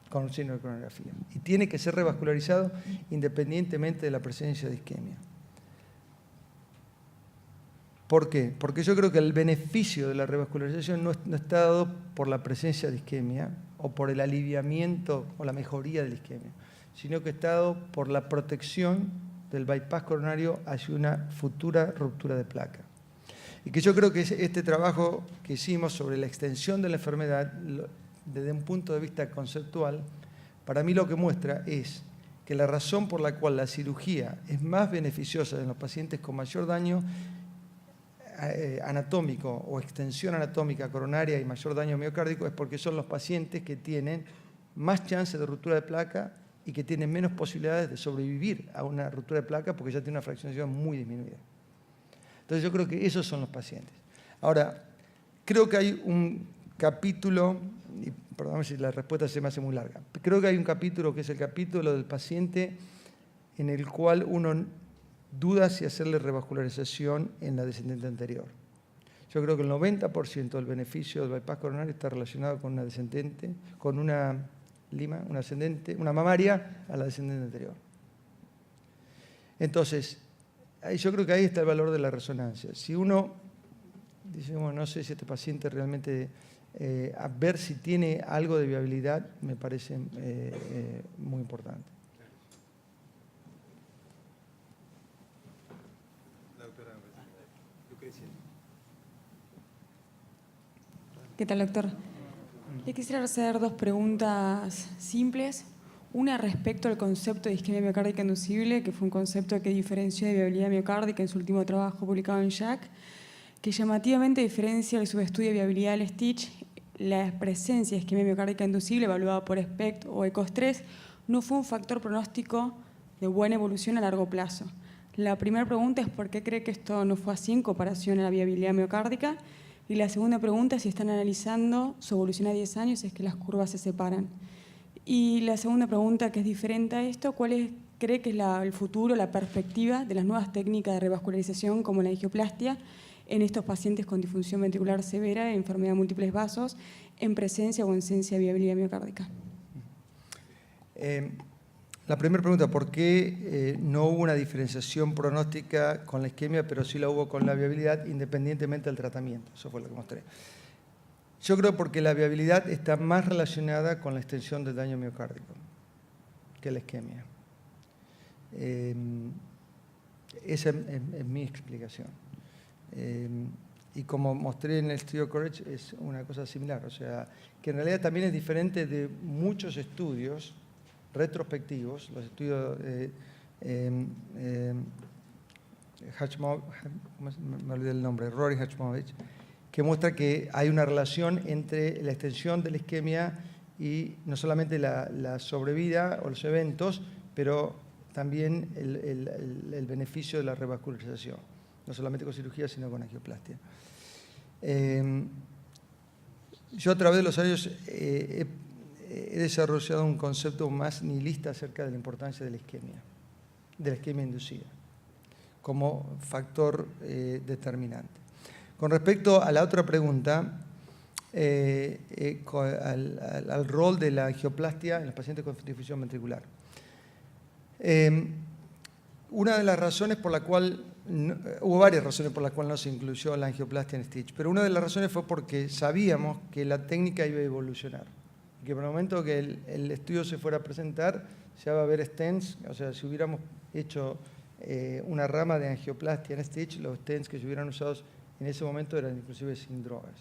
con un signo de coronografía y tiene que ser revascularizado independientemente de la presencia de isquemia. ¿Por qué? Porque yo creo que el beneficio de la revascularización no está dado por la presencia de isquemia o por el aliviamiento o la mejoría de la isquemia, sino que está dado por la protección del bypass coronario hacia una futura ruptura de placa. Y que yo creo que este trabajo que hicimos sobre la extensión de la enfermedad, desde un punto de vista conceptual, para mí lo que muestra es que la razón por la cual la cirugía es más beneficiosa en los pacientes con mayor daño anatómico o extensión anatómica coronaria y mayor daño miocárdico es porque son los pacientes que tienen más chances de ruptura de placa y que tienen menos posibilidades de sobrevivir a una ruptura de placa porque ya tienen una fraccionación muy disminuida. Entonces yo creo que esos son los pacientes. Ahora, creo que hay un capítulo, y perdóname si la respuesta se me hace muy larga, creo que hay un capítulo que es el capítulo del paciente en el cual uno duda si hacerle revascularización en la descendente anterior. Yo creo que el 90% del beneficio del bypass coronario está relacionado con una descendente, con una lima, una ascendente, una mamaria a la descendente anterior. Entonces, yo creo que ahí está el valor de la resonancia. Si uno dice, bueno, no sé si este paciente realmente, a ver si tiene algo de viabilidad, me parece muy importante. ¿Qué tal, doctor? Le quisiera hacer dos preguntas simples. Una respecto al concepto de isquemia miocárdica inducible, que fue un concepto que diferenció de viabilidad miocárdica en su último trabajo publicado en JACC, que llamativamente diferencia del subestudio de viabilidad del Stitch. La presencia de isquemia miocárdica inducible, evaluada por SPECT o ECOS-3, no fue un factor pronóstico de buena evolución a largo plazo. La primera pregunta es por qué cree que esto no fue así en comparación a la viabilidad miocárdica. Y la segunda pregunta es si están analizando su evolución a 10 años, si es que las curvas se separan. Y la segunda pregunta, que es diferente a esto, ¿cuál cree que es el futuro, la perspectiva de las nuevas técnicas de revascularización como la angioplastia en estos pacientes con disfunción ventricular severa, enfermedad de múltiples vasos, en presencia o ausencia de viabilidad miocárdica? La primera pregunta, ¿por qué no hubo una diferenciación pronóstica con la isquemia, pero sí la hubo con la viabilidad independientemente del tratamiento? Eso fue lo que mostré. Yo creo porque la viabilidad está más relacionada con la extensión del daño miocárdico que la isquemia. Esa es mi explicación. Y como mostré en el estudio Courage, es una cosa similar. O sea, que en realidad también es diferente de muchos estudios retrospectivos, los estudios me olvidé el nombre, Rory Hachmovich, que muestra que hay una relación entre la extensión de la isquemia y no solamente la sobrevida o los eventos, pero también el beneficio de la revascularización, no solamente con cirugía, sino con angioplastia. Yo a través de los años he desarrollado un concepto más nihilista acerca de la importancia de la isquemia inducida, como factor determinante. Con respecto a la otra pregunta, al rol de la angioplastia en los pacientes con difusión ventricular. Una de las razones por la cual, hubo varias razones por las cuales no se incluyó la angioplastia en Stitch, pero una de las razones fue porque sabíamos que la técnica iba a evolucionar. Que por el momento que el estudio se fuera a presentar, ya va a haber stents, o sea, si hubiéramos hecho una rama de angioplastia en Stitch, los stents que se hubieran usado en ese momento eran inclusive sin drogas.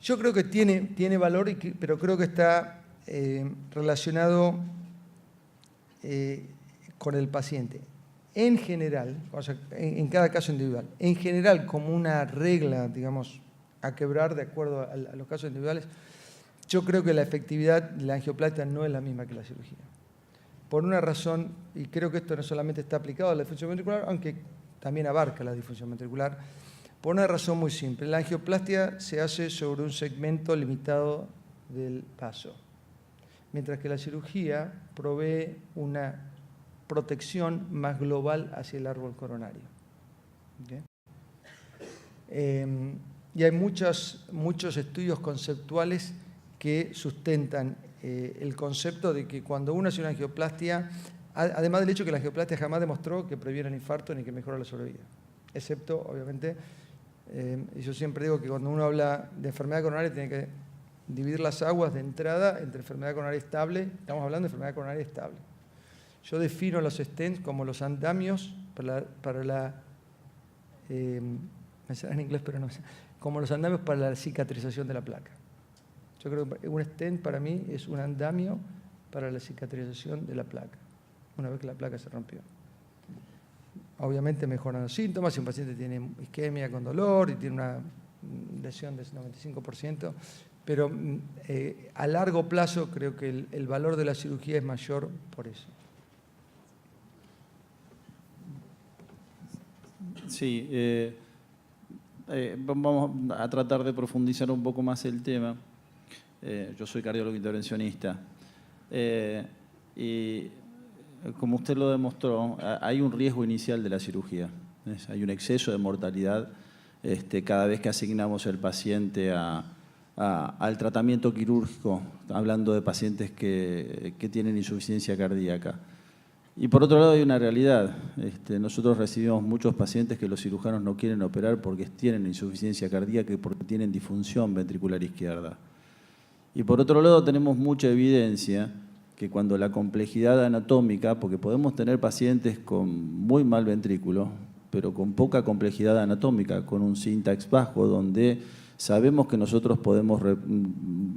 Yo creo que tiene valor, pero creo que está relacionado con el paciente. En general, o sea, en cada caso individual, en general como una regla, digamos, a quebrar de acuerdo a los casos individuales, yo creo que la efectividad de la angioplastia no es la misma que la cirugía. Por una razón, y creo que esto no solamente está aplicado a la disfunción ventricular, aunque también abarca la disfunción ventricular, por una razón muy simple. La angioplastia se hace sobre un segmento limitado del vaso, mientras que la cirugía provee una protección más global hacia el árbol coronario. ¿Okay? Y hay muchos estudios conceptuales que sustentan el concepto de que cuando uno hace una angioplastia, además del hecho que la angioplastia jamás demostró que previene el infarto ni que mejora la sobrevida, excepto, obviamente, y yo siempre digo que cuando uno habla de enfermedad coronaria tiene que dividir las aguas de entrada entre enfermedad coronaria estable, estamos hablando de enfermedad coronaria estable. Yo defino los stents como los andamios para la me sale en inglés, pero no sé, como los andamios para la cicatrización de la placa. Yo creo que un stent para mí es un andamio para la cicatrización de la placa, una vez que la placa se rompió. Obviamente mejoran los síntomas, si un paciente tiene isquemia con dolor y tiene una lesión del 95%, pero a largo plazo creo que el valor de la cirugía es mayor por eso. Sí, vamos a tratar de profundizar un poco más el tema. Yo soy cardiólogo intervencionista y como usted lo demostró, hay un riesgo inicial de la cirugía. Hay un exceso de mortalidad cada vez que asignamos el paciente al tratamiento quirúrgico, hablando de pacientes que tienen insuficiencia cardíaca. Y por otro lado hay una realidad. Nosotros recibimos muchos pacientes que los cirujanos no quieren operar porque tienen insuficiencia cardíaca y porque tienen disfunción ventricular izquierda. Y por otro lado tenemos mucha evidencia que cuando la complejidad anatómica, porque podemos tener pacientes con muy mal ventrículo, pero con poca complejidad anatómica, con un syntax bajo, donde sabemos que nosotros podemos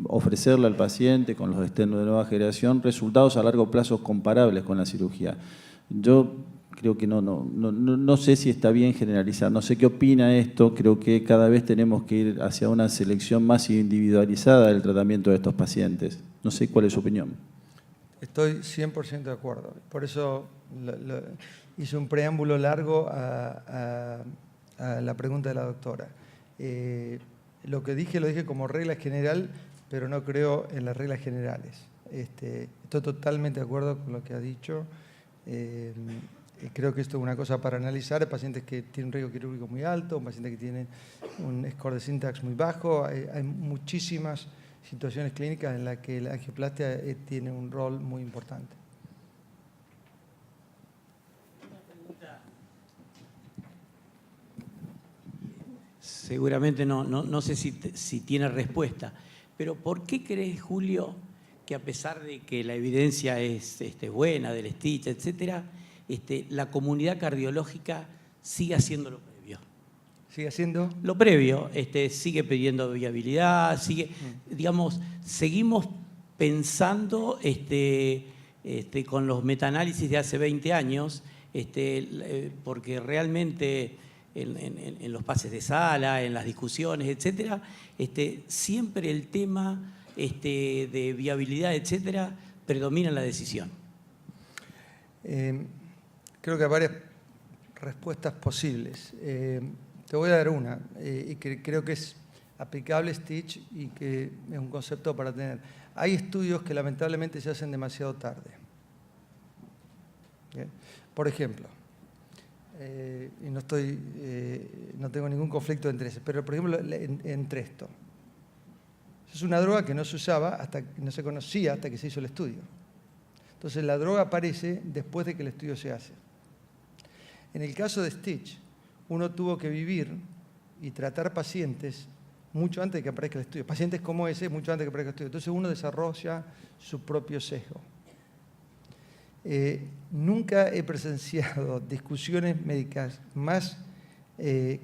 ofrecerle al paciente con los stents de nueva generación resultados a largo plazo comparables con la cirugía. Yo creo que no sé si está bien generalizar, no sé qué opina esto, creo que cada vez tenemos que ir hacia una selección más individualizada del tratamiento de estos pacientes. No sé cuál es su opinión. Estoy 100% de acuerdo. Por eso hice un preámbulo largo a la pregunta de la doctora. Lo que dije, lo dije como regla general, pero no creo en las reglas generales. Estoy totalmente de acuerdo con lo que ha dicho. Creo que esto es una cosa para analizar. Hay pacientes que tienen un riesgo quirúrgico muy alto, un paciente que tiene un score de syntax muy bajo. Hay muchísimas situaciones clínicas en las que la angioplastia tiene un rol muy importante. Seguramente no sé si tiene respuesta, pero ¿por qué crees, Julio, que a pesar de que la evidencia es buena del Stitch, etcétera, la comunidad cardiológica sigue haciendo lo previo? ¿Sigue haciendo? Lo previo, sigue pidiendo viabilidad, digamos, seguimos pensando con los metaanálisis de hace 20 años, porque realmente en los pases de sala, en las discusiones, etcétera, siempre el tema de viabilidad, etcétera, predomina en la decisión. Creo que hay varias respuestas posibles. Te voy a dar una, y que creo que es aplicable Stitch y que es un concepto para tener. Hay estudios que lamentablemente se hacen demasiado tarde. ¿Bien? Por ejemplo, y no tengo ningún conflicto de intereses, pero por ejemplo, entre esto. Es una droga que no se usaba, no se conocía hasta que se hizo el estudio. Entonces la droga aparece después de que el estudio se hace. En el caso de Stitch, uno tuvo que vivir y tratar pacientes mucho antes de que aparezca el estudio. Pacientes como ese, mucho antes de que aparezca el estudio. Entonces uno desarrolla su propio sesgo. Nunca he presenciado discusiones médicas más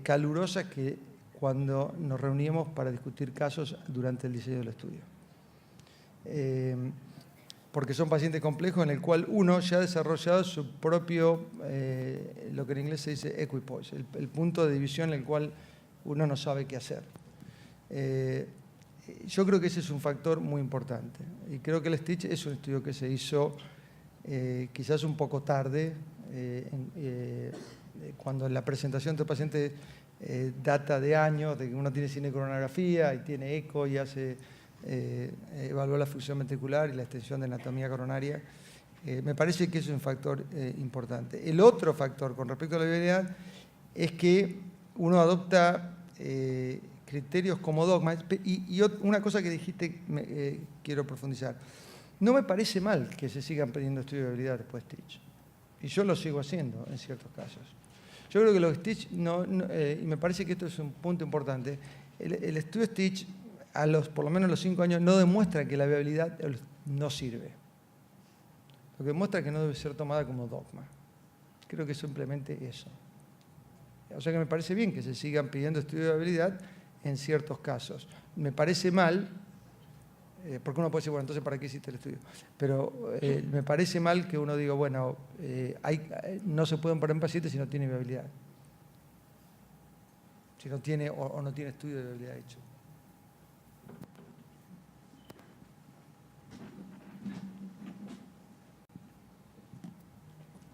calurosas que cuando nos reuníamos para discutir casos durante el diseño del estudio. Porque son pacientes complejos en el cual uno ya ha desarrollado su propio, lo que en inglés se dice equipoise, el punto de división en el cual uno no sabe qué hacer. Yo creo que ese es un factor muy importante. Y creo que el Stitch es un estudio que se hizo quizás un poco tarde, cuando la presentación de paciente data de años, de que uno tiene cinecoronografía y tiene eco y hace evaluó la función ventricular y la extensión de anatomía coronaria. Me parece que eso es un factor importante. El otro factor con respecto a la viabilidad es que uno adopta criterios como dogmas. Y una cosa que dijiste, quiero profundizar. No me parece mal que se sigan pidiendo estudios de viabilidad después de Stitch. Y yo lo sigo haciendo en ciertos casos. Yo creo que los Stitch, y me parece que esto es un punto importante, el estudio Stitch, por lo menos a los 5 años, no demuestra que la viabilidad no sirve. Lo que demuestra que no debe ser tomada como dogma. Creo que es simplemente eso. O sea que me parece bien que se sigan pidiendo estudios de viabilidad en ciertos casos. Me parece mal, porque uno puede decir, bueno, entonces ¿para qué hiciste el estudio? Pero me parece mal que uno diga, bueno, no se pueden poner en pacientes si no tiene viabilidad. Si no tiene o no tiene estudio de viabilidad hecho.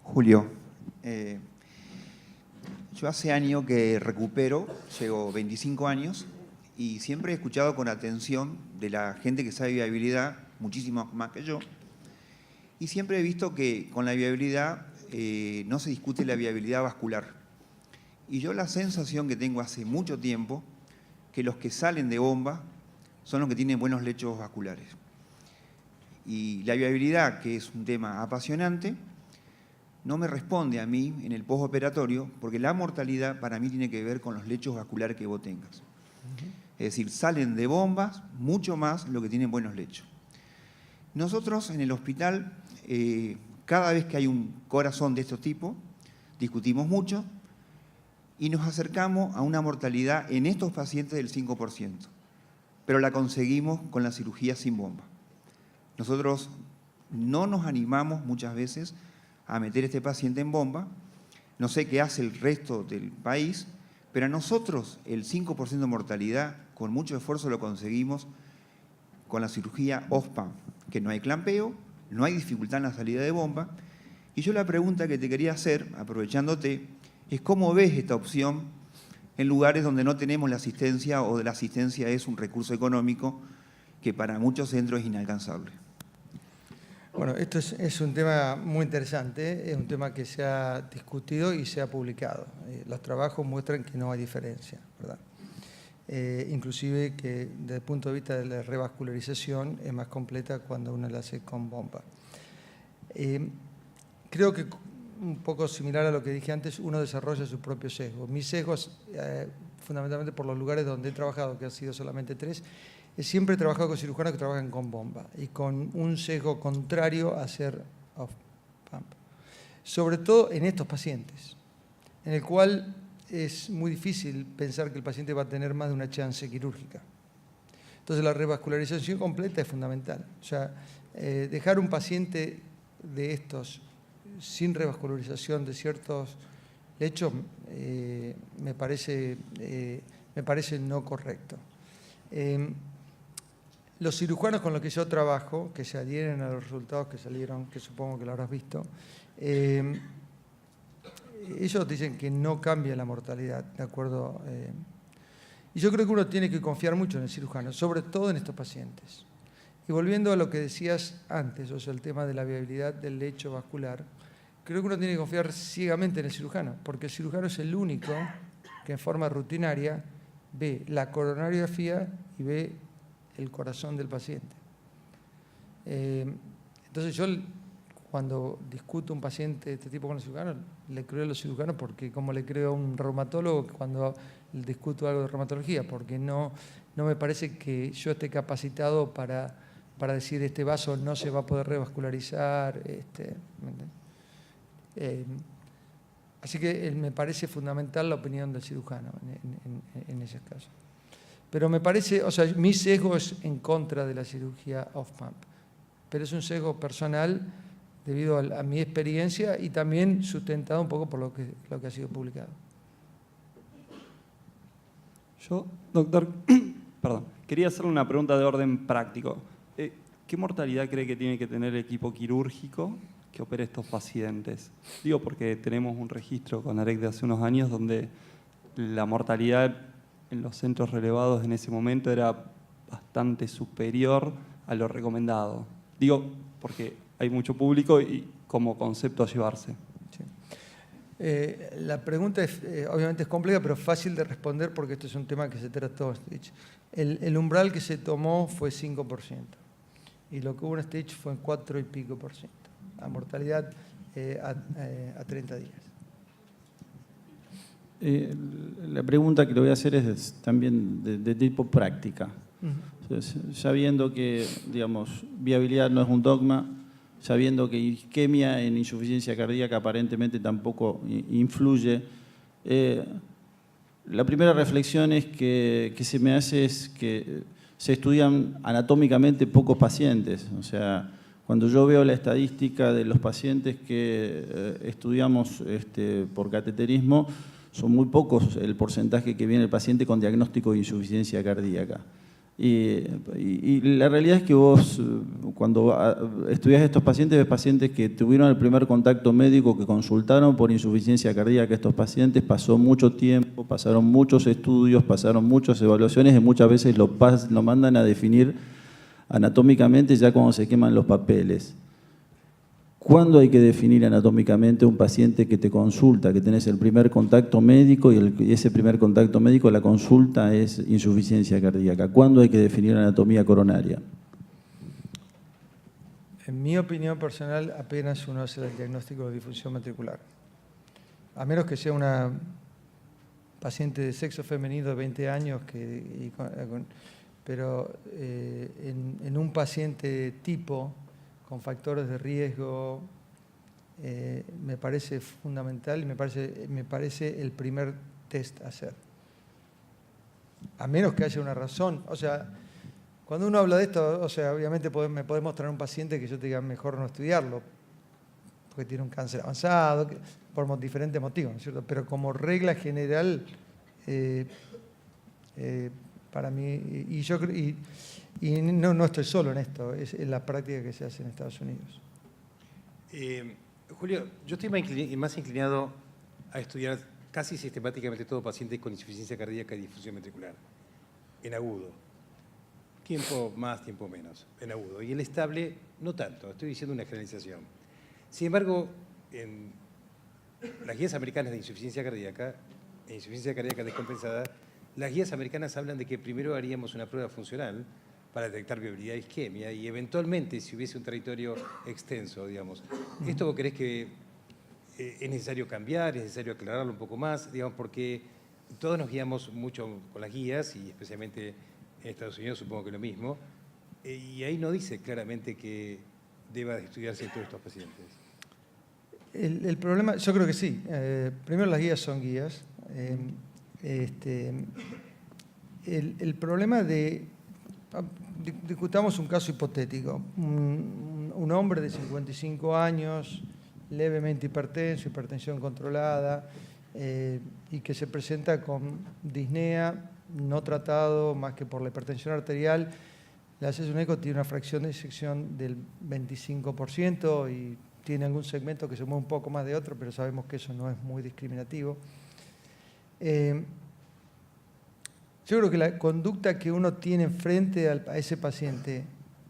Julio, yo hace años que recupero, llevo 25 años, y siempre he escuchado con atención de la gente que sabe viabilidad, muchísimo más que yo, y siempre he visto que con la viabilidad no se discute la viabilidad vascular. Y yo la sensación que tengo hace mucho tiempo, que los que salen de bomba son los que tienen buenos lechos vasculares. Y la viabilidad, que es un tema apasionante, no me responde a mí en el postoperatorio, porque la mortalidad para mí tiene que ver con los lechos vasculares que vos tengas. Es decir, salen de bombas mucho más lo que tienen buenos lechos. Nosotros en el hospital, cada vez que hay un corazón de este tipo, discutimos mucho y nos acercamos a una mortalidad en estos pacientes del 5%, pero la conseguimos con la cirugía sin bomba. Nosotros no nos animamos muchas veces a meter a este paciente en bomba. No sé qué hace el resto del país, pero a nosotros el 5% de mortalidad, con mucho esfuerzo lo conseguimos con la cirugía off-pump, que no hay clampeo, no hay dificultad en la salida de bomba. Y yo la pregunta que te quería hacer, aprovechándote, es cómo ves esta opción en lugares donde no tenemos la asistencia o la asistencia es un recurso económico que para muchos centros es inalcanzable. Bueno, esto es un tema muy interesante, es un tema que se ha discutido y se ha publicado. Los trabajos muestran que no hay diferencia, ¿verdad? Inclusive que desde el punto de vista de la revascularización es más completa cuando uno la hace con bomba. Creo que un poco similar a lo que dije antes, uno desarrolla su propio sesgo. Mis sesgos, fundamentalmente por los lugares donde he trabajado, que han sido solamente 3, siempre he trabajado con cirujanos que trabajan con bomba y con un sesgo contrario a hacer off-pump. Sobre todo en estos pacientes, en el cual es muy difícil pensar que el paciente va a tener más de una chance quirúrgica. Entonces la revascularización completa es fundamental. O sea, dejar un paciente de estos sin revascularización de ciertos hechos me parece no correcto. Los cirujanos con los que yo trabajo, que se adhieren a los resultados que salieron, que supongo que lo habrás visto, ellos dicen que no cambia la mortalidad, ¿de acuerdo? Y yo creo que uno tiene que confiar mucho en el cirujano, sobre todo en estos pacientes. Y volviendo a lo que decías antes, o sea, el tema de la viabilidad del lecho vascular, creo que uno tiene que confiar ciegamente en el cirujano, porque el cirujano es el único que en forma rutinaria ve la coronariografía y ve el corazón del paciente. Entonces yo cuando discuto un paciente de este tipo con el cirujano, le creo a los cirujanos porque como le creo a un reumatólogo cuando discuto algo de reumatología, porque no me parece que yo esté capacitado para decir este vaso no se va a poder revascularizar. Así que me parece fundamental la opinión del cirujano en ese caso. Pero me parece, o sea, mi sesgo es en contra de la cirugía off-pump, pero es un sesgo personal debido a mi experiencia y también sustentado un poco por lo que ha sido publicado. Yo, doctor, perdón, quería hacerle una pregunta de orden práctico. ¿Qué mortalidad cree que tiene que tener el equipo quirúrgico que opere estos pacientes? Digo porque tenemos un registro con AREC de hace unos años donde la mortalidad en los centros relevados en ese momento era bastante superior a lo recomendado. Digo, porque hay mucho público y como concepto a llevarse. Sí. La pregunta obviamente es compleja, pero fácil de responder porque esto es un tema que se trató en Stitch. El umbral que se tomó fue 5%. Y lo que hubo en Stitch fue en 4 y pico %. La mortalidad a 30 días. La pregunta que le voy a hacer es también de tipo práctica. Sabiendo que, digamos, viabilidad no es un dogma, sabiendo que isquemia en insuficiencia cardíaca aparentemente tampoco influye, la primera reflexión es que se me hace es que se estudian anatómicamente pocos pacientes. O sea, cuando yo veo la estadística de los pacientes que estudiamos por cateterismo, son muy pocos el porcentaje que viene el paciente con diagnóstico de insuficiencia cardíaca. Y la realidad es que vos, cuando estudias estos pacientes, ves pacientes que tuvieron el primer contacto médico, que consultaron por insuficiencia cardíaca. Estos pacientes pasó mucho tiempo, pasaron muchos estudios, pasaron muchas evaluaciones y muchas veces lo mandan a definir anatómicamente ya cuando se queman los papeles. ¿Cuándo hay que definir anatómicamente un paciente que te consulta, que tenés el primer contacto médico y ese primer contacto médico, la consulta es insuficiencia cardíaca? ¿Cuándo hay que definir anatomía coronaria? En mi opinión personal, apenas uno hace el diagnóstico de disfunción ventricular. A menos que sea una paciente de sexo femenino de 20 años, pero en un paciente tipo con factores de riesgo, me parece fundamental y me parece el primer test a hacer. A menos que haya una razón. O sea, cuando uno habla de esto, o sea, obviamente me podés mostrar un paciente que yo te diga mejor no estudiarlo, porque tiene un cáncer avanzado, por diferentes motivos, ¿no es cierto? Pero como regla general, para mí, y yo creo... Y no estoy solo en esto, es la práctica que se hace en Estados Unidos. Julio, yo estoy más inclinado a estudiar casi sistemáticamente todo paciente con insuficiencia cardíaca y disfunción ventricular, en agudo. Tiempo más, tiempo menos, en agudo. Y el estable, no tanto, estoy diciendo una generalización. Sin embargo, en las guías americanas de insuficiencia cardíaca e insuficiencia cardíaca descompensada, las guías americanas hablan de que primero haríamos una prueba funcional para detectar viabilidad de isquemia y eventualmente, si hubiese un territorio extenso, digamos. ¿Esto vos creés que es necesario cambiar, es necesario aclararlo un poco más? Digamos, porque todos nos guiamos mucho con las guías y especialmente en Estados Unidos supongo que lo mismo, y ahí no dice claramente que deba estudiarse en todos estos pacientes. El problema, yo creo que sí. Primero, las guías son guías. El problema discutamos un caso hipotético. Un hombre de 55 años, levemente hipertenso, hipertensión controlada, y que se presenta con disnea, no tratado más que por la hipertensión arterial. Le haces un eco, tiene una fracción de disección del 25% y tiene algún segmento que se mueve un poco más de otro, pero sabemos que eso no es muy discriminativo. Yo creo que la conducta que uno tiene frente a ese paciente,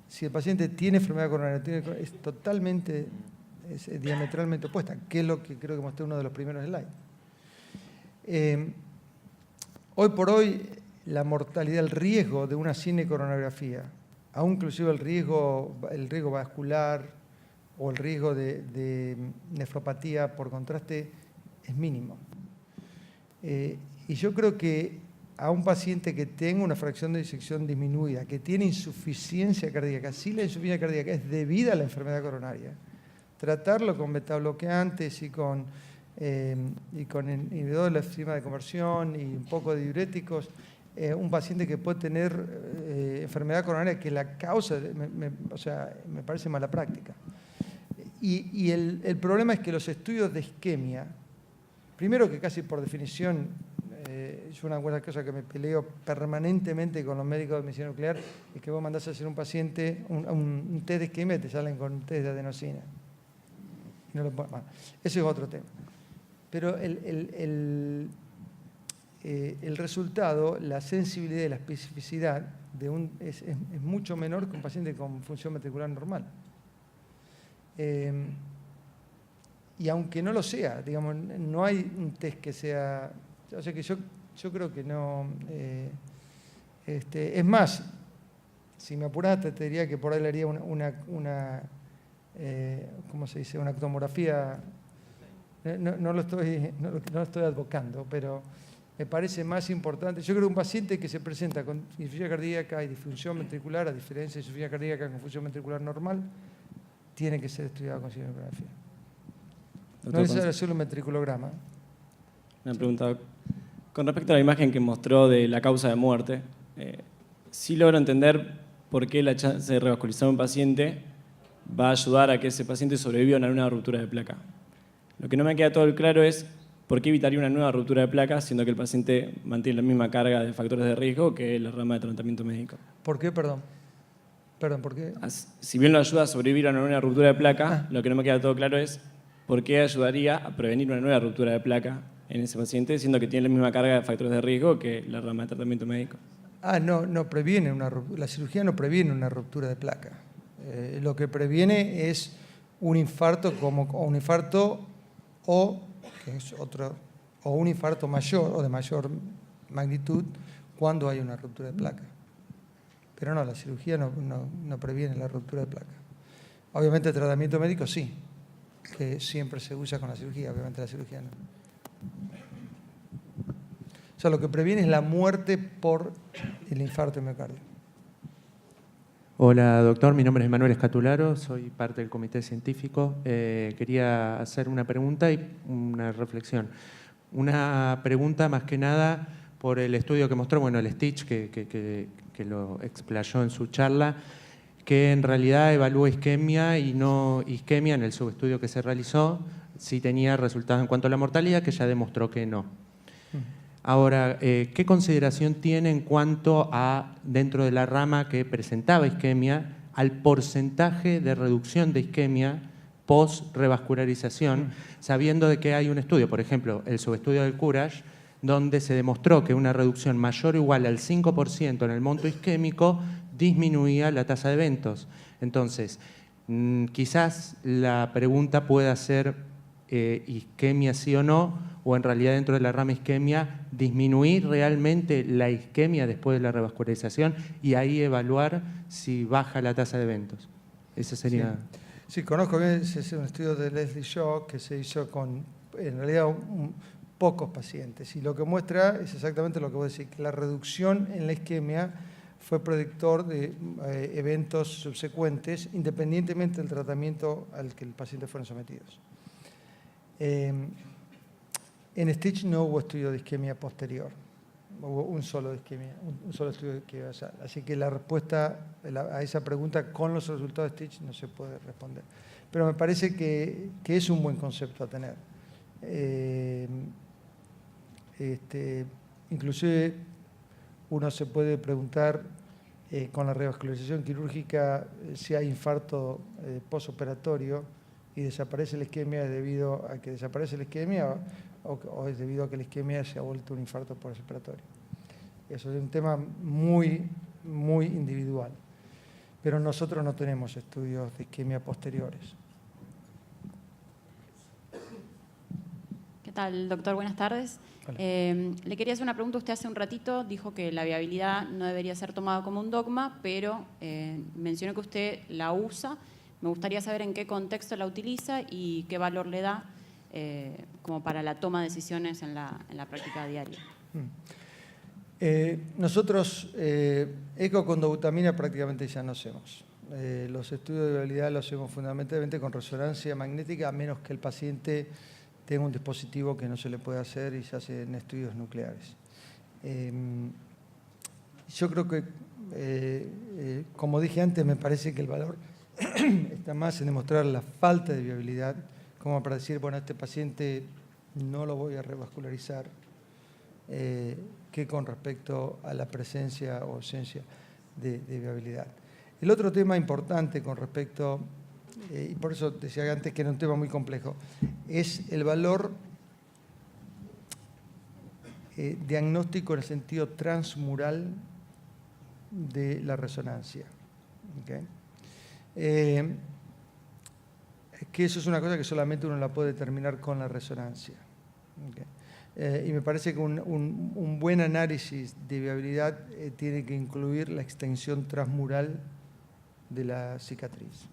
si el paciente tiene enfermedad coronaria, es totalmente, es diametralmente opuesta, que es lo que creo que mostré uno de los primeros slides. Hoy por hoy, la mortalidad, el riesgo de una cinecoronariografía, aún inclusive el riesgo vascular o el riesgo de nefropatía por contraste es mínimo. Y yo creo que a un paciente que tenga una fracción de disección disminuida, que tiene insuficiencia cardíaca, si la insuficiencia cardíaca es debida a la enfermedad coronaria, tratarlo con betabloqueantes y con inhibidor de la enzima de conversión y un poco de diuréticos, un paciente que puede tener enfermedad coronaria que la causa, me parece mala práctica. Y el problema es que los estudios de isquemia, primero que casi por definición, es una buena cosa que me peleo permanentemente con los médicos de medicina nuclear, es que vos mandás a hacer un paciente un test de isquemia y te salen con un test de adenosina. Ese es otro tema. Pero el resultado, la sensibilidad y la especificidad es mucho menor que un paciente con función ventricular normal. Y aunque no lo sea, digamos, no hay un test que sea... O sea que yo creo que no... es más, si me apuraste, te diría que por ahí le haría ¿cómo se dice? Una tomografía. No lo estoy advocando, pero me parece más importante. Yo creo que un paciente que se presenta con insuficiencia cardíaca y disfunción ventricular, a diferencia de insuficiencia cardíaca con función ventricular normal, tiene que ser estudiado con cinematografía. No es necesario hacer un ventriculograma. Una pregunta. Con respecto a la imagen que mostró de la causa de muerte, sí logro entender por qué la chance de revascularizar a un paciente va a ayudar a que ese paciente sobreviva a una nueva ruptura de placa. Lo que no me queda todo claro es por qué evitaría una nueva ruptura de placa, siendo que el paciente mantiene la misma carga de factores de riesgo que la rama de tratamiento médico. ¿Por qué? Perdón, ¿por qué? Si bien lo ayuda a sobrevivir a una nueva ruptura de placa, lo que no me queda todo claro es por qué ayudaría a prevenir una nueva ruptura de placa en ese paciente, siendo que tiene la misma carga de factores de riesgo que la rama de tratamiento médico. No previene la cirugía no previene una ruptura de placa. Lo que previene es un infarto o un infarto mayor o de mayor magnitud cuando hay una ruptura de placa. Pero no, la cirugía no previene la ruptura de placa. Obviamente el tratamiento médico sí, que siempre se usa con la cirugía, obviamente la cirugía no. O sea, lo que previene es la muerte por el infarto de miocardio. Hola, doctor. Mi nombre es Manuel Escatularo, soy parte del comité científico. Quería hacer una pregunta y una reflexión. Una pregunta más que nada por el estudio que mostró, el Stitch, que lo explayó en su charla, que en realidad evalúa isquemia y no isquemia en el subestudio que se realizó, sí tenía resultados en cuanto a la mortalidad, que ya demostró que no. Ahora, ¿qué consideración tiene en cuanto a, dentro de la rama que presentaba isquemia, al porcentaje de reducción de isquemia post-revascularización, sabiendo de que hay un estudio, por ejemplo, el subestudio del Courage, donde se demostró que una reducción mayor o igual al 5% en el monto isquémico disminuía la tasa de eventos? Entonces, quizás la pregunta pueda ser isquemia sí o no, o en realidad dentro de la rama isquemia disminuir realmente la isquemia después de la revascularización y ahí evaluar si baja la tasa de eventos. Eso sería... Sí, conozco bien, es un estudio de Leslie Shaw que se hizo con, en realidad, pocos pacientes. Y lo que muestra es exactamente lo que vos decís, que la reducción en la isquemia fue predictor de eventos subsecuentes, independientemente del tratamiento al que el paciente fueron sometidos. En Stitch no hubo estudio de isquemia posterior, hubo un solo estudio de isquemia basal. Así que la respuesta a esa pregunta con los resultados de Stitch no se puede responder. Pero me parece que es un buen concepto a tener. Inclusive uno se puede preguntar con la revascularización quirúrgica si hay infarto postoperatorio y desaparece la isquemia, ¿es debido a que desaparece la isquemia o es debido a que la isquemia se ha vuelto un infarto postoperatorio? Eso es un tema muy, muy individual. Pero nosotros no tenemos estudios de isquemia posteriores. ¿Qué tal, doctor? Buenas tardes. Le quería hacer una pregunta. Usted hace un ratito dijo que la viabilidad no debería ser tomada como un dogma, pero mencionó que usted la usa. Me gustaría saber en qué contexto la utiliza y qué valor le da como para la toma de decisiones en la práctica diaria. Nosotros eco con dobutamina prácticamente ya no hacemos. Los estudios de viabilidad los hacemos fundamentalmente con resonancia magnética, a menos que el paciente tenga un dispositivo que no se le puede hacer y se hace en estudios nucleares. Yo creo que, como dije antes, me parece que el valor está más en demostrar la falta de viabilidad, como para decir, bueno, este paciente no lo voy a revascularizar, que con respecto a la presencia o ausencia de viabilidad. El otro tema importante con respecto, y por eso decía antes que era un tema muy complejo, es el valor diagnóstico en el sentido transmural de la resonancia. ¿Okay? Que eso es una cosa que solamente uno la puede determinar con la resonancia. ¿Okay? Y me parece que un buen análisis de viabilidad tiene que incluir la extensión transmural de la cicatriz.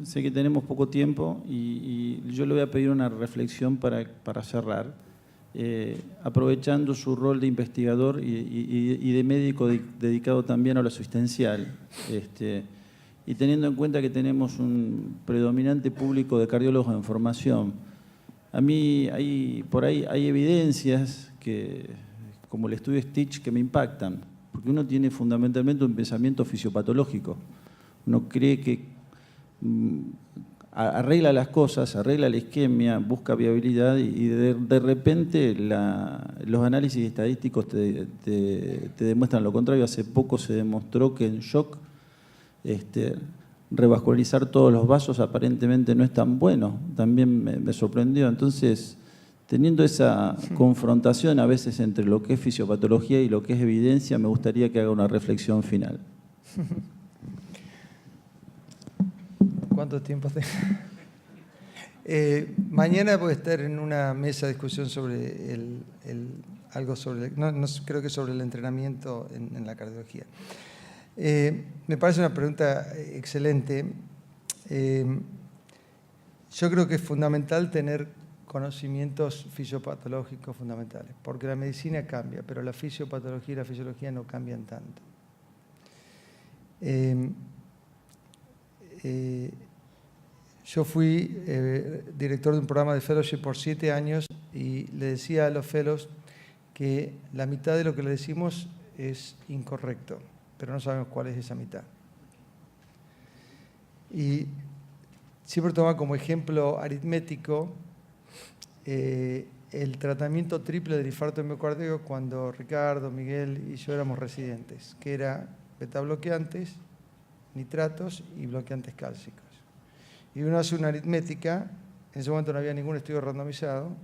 Sé que tenemos poco tiempo y yo le voy a pedir una reflexión para cerrar. Aprovechando su rol de investigador y de médico dedicado también a lo asistencial, y teniendo en cuenta que tenemos un predominante público de cardiólogos en formación, a mí por ahí hay evidencias que, como el estudio Stitch, que me impactan, porque uno tiene fundamentalmente un pensamiento fisiopatológico. Uno cree que arregla las cosas, arregla la isquemia, busca viabilidad y de repente los análisis estadísticos te demuestran lo contrario. Hace poco se demostró que en shock revascularizar todos los vasos aparentemente no es tan bueno. También me sorprendió. Entonces, teniendo esa confrontación a veces entre lo que es fisiopatología y lo que es evidencia, me gustaría que haga una reflexión final. ¿Cuánto tiempo tengo? Mañana voy a estar en una mesa de discusión sobre algo sobre, creo que sobre el entrenamiento en la cardiología. Me parece una pregunta excelente. Yo creo que es fundamental tener conocimientos fisiopatológicos fundamentales, porque la medicina cambia, pero la fisiopatología y la fisiología no cambian tanto. Yo fui director de un programa de fellowship por 7 años y le decía a los fellows que la mitad de lo que le decimos es incorrecto, pero no sabemos cuál es esa mitad. Y siempre tomaba como ejemplo aritmético el tratamiento triple del infarto miocárdico cuando Ricardo, Miguel y yo éramos residentes, que era betabloqueantes, nitratos y bloqueantes cálcicos. Y uno hace una aritmética, en ese momento no había ningún estudio randomizado,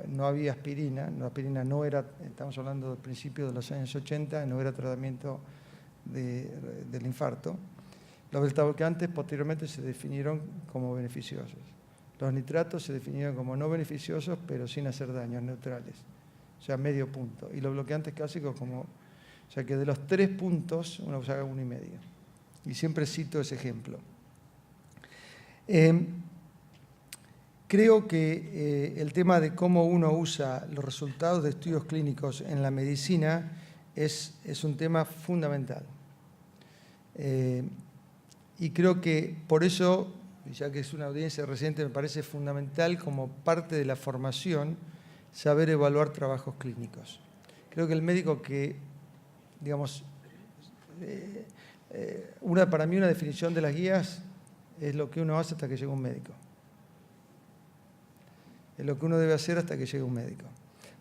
no había aspirina, la aspirina no era, estamos hablando del principio de los años 80, no era tratamiento del infarto. Los betabloqueantes posteriormente se definieron como beneficiosos. Los nitratos se definieron como no beneficiosos, pero sin hacer daños, neutrales, o sea, medio punto. Y los bloqueantes clásicos como, o sea, que de los 3 puntos uno saca 1,5. Y siempre cito ese ejemplo. Creo que el tema de cómo uno usa los resultados de estudios clínicos en la medicina es un tema fundamental. Y creo que por eso, ya que es una audiencia reciente, me parece fundamental como parte de la formación saber evaluar trabajos clínicos. Creo que el médico que, digamos, para mí una definición de las guías es lo que uno hace hasta que llega un médico. Es lo que uno debe hacer hasta que llegue un médico.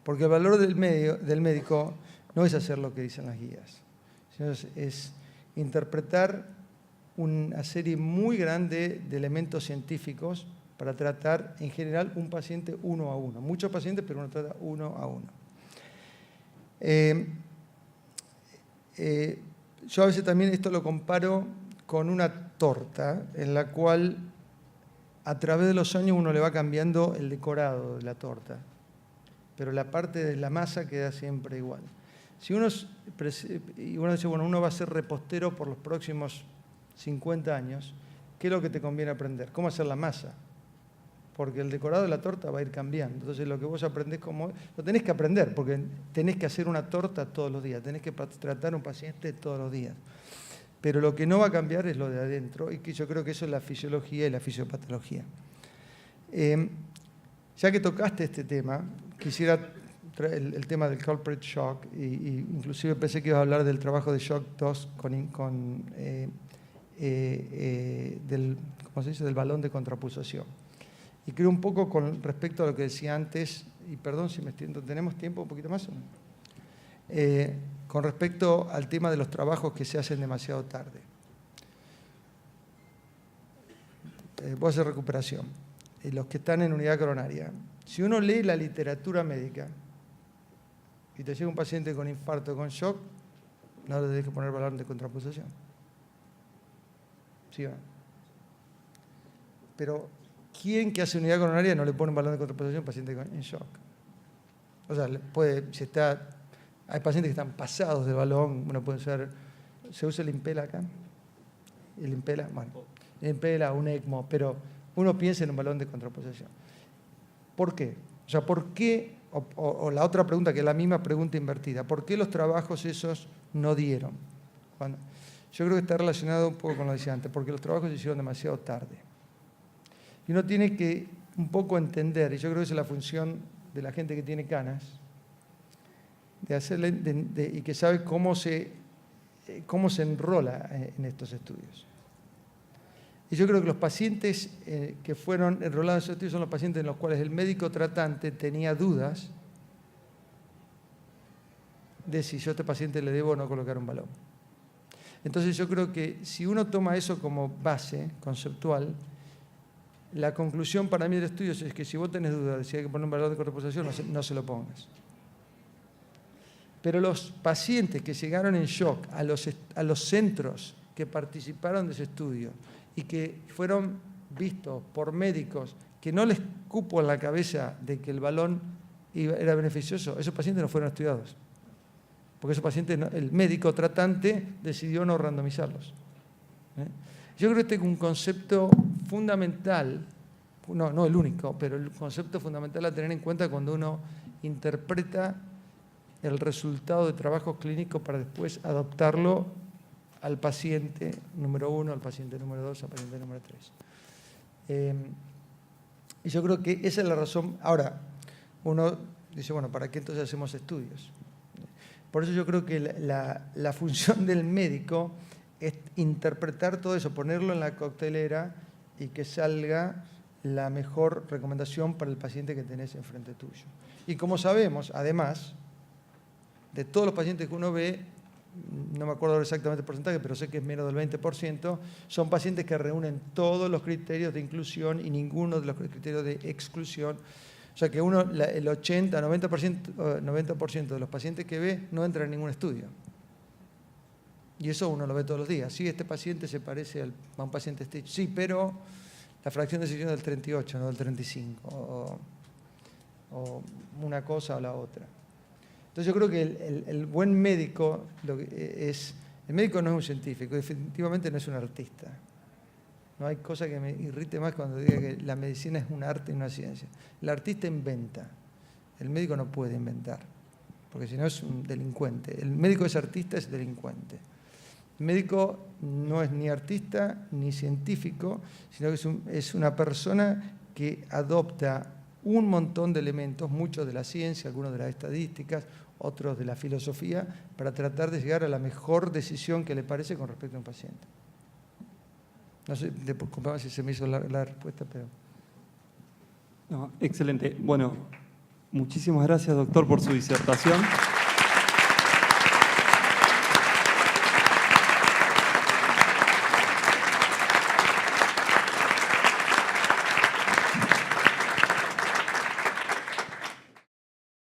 Porque el valor del médico no es hacer lo que dicen las guías, sino es interpretar una serie muy grande de elementos científicos para tratar en general un paciente uno a uno. Muchos pacientes, pero uno trata uno a uno. Yo a veces también esto lo comparo con una torta en la cual a través de los años uno le va cambiando el decorado de la torta, pero la parte de la masa queda siempre igual. Si uno dice, bueno, uno va a ser repostero por los próximos 50 años, ¿qué es lo que te conviene aprender? ¿Cómo hacer la masa? Porque el decorado de la torta va a ir cambiando. Entonces lo que vos aprendés, lo tenés que aprender, porque tenés que hacer una torta todos los días, tenés que tratar a un paciente todos los días. Pero lo que no va a cambiar es lo de adentro, y que yo creo que eso es la fisiología y la fisiopatología. Ya que tocaste este tema, quisiera traer el tema del culprit shock, y inclusive pensé que ibas a hablar del trabajo de Shock 2 del balón de contrapulsación. Y creo un poco con respecto a lo que decía antes, y perdón si me extiendo, ¿tenemos tiempo un poquito más? Con respecto al tema de los trabajos que se hacen demasiado tarde. Voy a hacer recuperación. Los que están en unidad coronaria, Si uno lee la literatura médica y te llega un paciente con infarto, con shock, no le tenés que poner balón de contrapulsación. ¿Sí o no? Pero, ¿quién que hace unidad coronaria no le pone un balón de contrapulsación a un paciente en shock? O sea, hay pacientes que están pasados de balón, uno puede usar, ¿se usa el Impela acá? El Impela, bueno, el Impela, un ECMO, pero uno piensa en un balón de contrapulsación. ¿Por qué? O sea, ¿por qué? O la otra pregunta, que es la misma pregunta invertida, ¿por qué los trabajos esos no dieron? Bueno, yo creo que está relacionado un poco con lo que decía antes, porque los trabajos se hicieron demasiado tarde. Y uno tiene que un poco entender, y yo creo que esa es la función de la gente que tiene canas, de hacerle, y que sabe cómo se enrola en estos estudios. Y yo creo que los pacientes que fueron enrolados en esos estudios son los pacientes en los cuales el médico tratante tenía dudas de si yo a este paciente le debo o no colocar un balón. Entonces yo creo que si uno toma eso como base conceptual, la conclusión para mí del estudio es que si vos tenés dudas de si hay que poner un balón de contrapulsación, no se lo pongas. Pero los pacientes que llegaron en shock a los centros que participaron de ese estudio y que fueron vistos por médicos que no les cupo en la cabeza de que el balón era beneficioso, esos pacientes no fueron estudiados. Porque esos pacientes, el médico tratante decidió no randomizarlos. Yo creo que este es un concepto fundamental, no el único, pero el concepto fundamental a tener en cuenta cuando uno interpreta el resultado de trabajos clínicos para después adoptarlo al paciente número 1, al paciente número 2, al paciente número 3. Y yo creo que esa es la razón. Ahora, uno dice, bueno, ¿para qué entonces hacemos estudios? Por eso yo creo que la función del médico es interpretar todo eso, ponerlo en la coctelera y que salga la mejor recomendación para el paciente que tenés enfrente tuyo. Y como sabemos, además, de todos los pacientes que uno ve, no me acuerdo exactamente el porcentaje, pero sé que es menos del 20%, son pacientes que reúnen todos los criterios de inclusión y ninguno de los criterios de exclusión. O sea que el 80-90% de los pacientes que ve no entran en ningún estudio. Y eso uno lo ve todos los días. Sí, este paciente se parece a un paciente stage. Sí, pero la fracción de sección es del 38, no del 35. O una cosa o la otra. Entonces yo creo que el buen médico, el médico no es un científico, definitivamente no es un artista. No hay cosa que me irrite más cuando diga que la medicina es un arte y una ciencia. El artista inventa, el médico no puede inventar, porque si no es un delincuente. El médico es artista, es delincuente. El médico no es ni artista ni científico, sino que es una persona que adopta un montón de elementos, muchos de la ciencia, algunos de las estadísticas, otros de la filosofía, para tratar de llegar a la mejor decisión que le parece con respecto a un paciente. No sé, disculpame si se me hizo la respuesta, pero... No, excelente. Bueno, muchísimas gracias, doctor, por su disertación.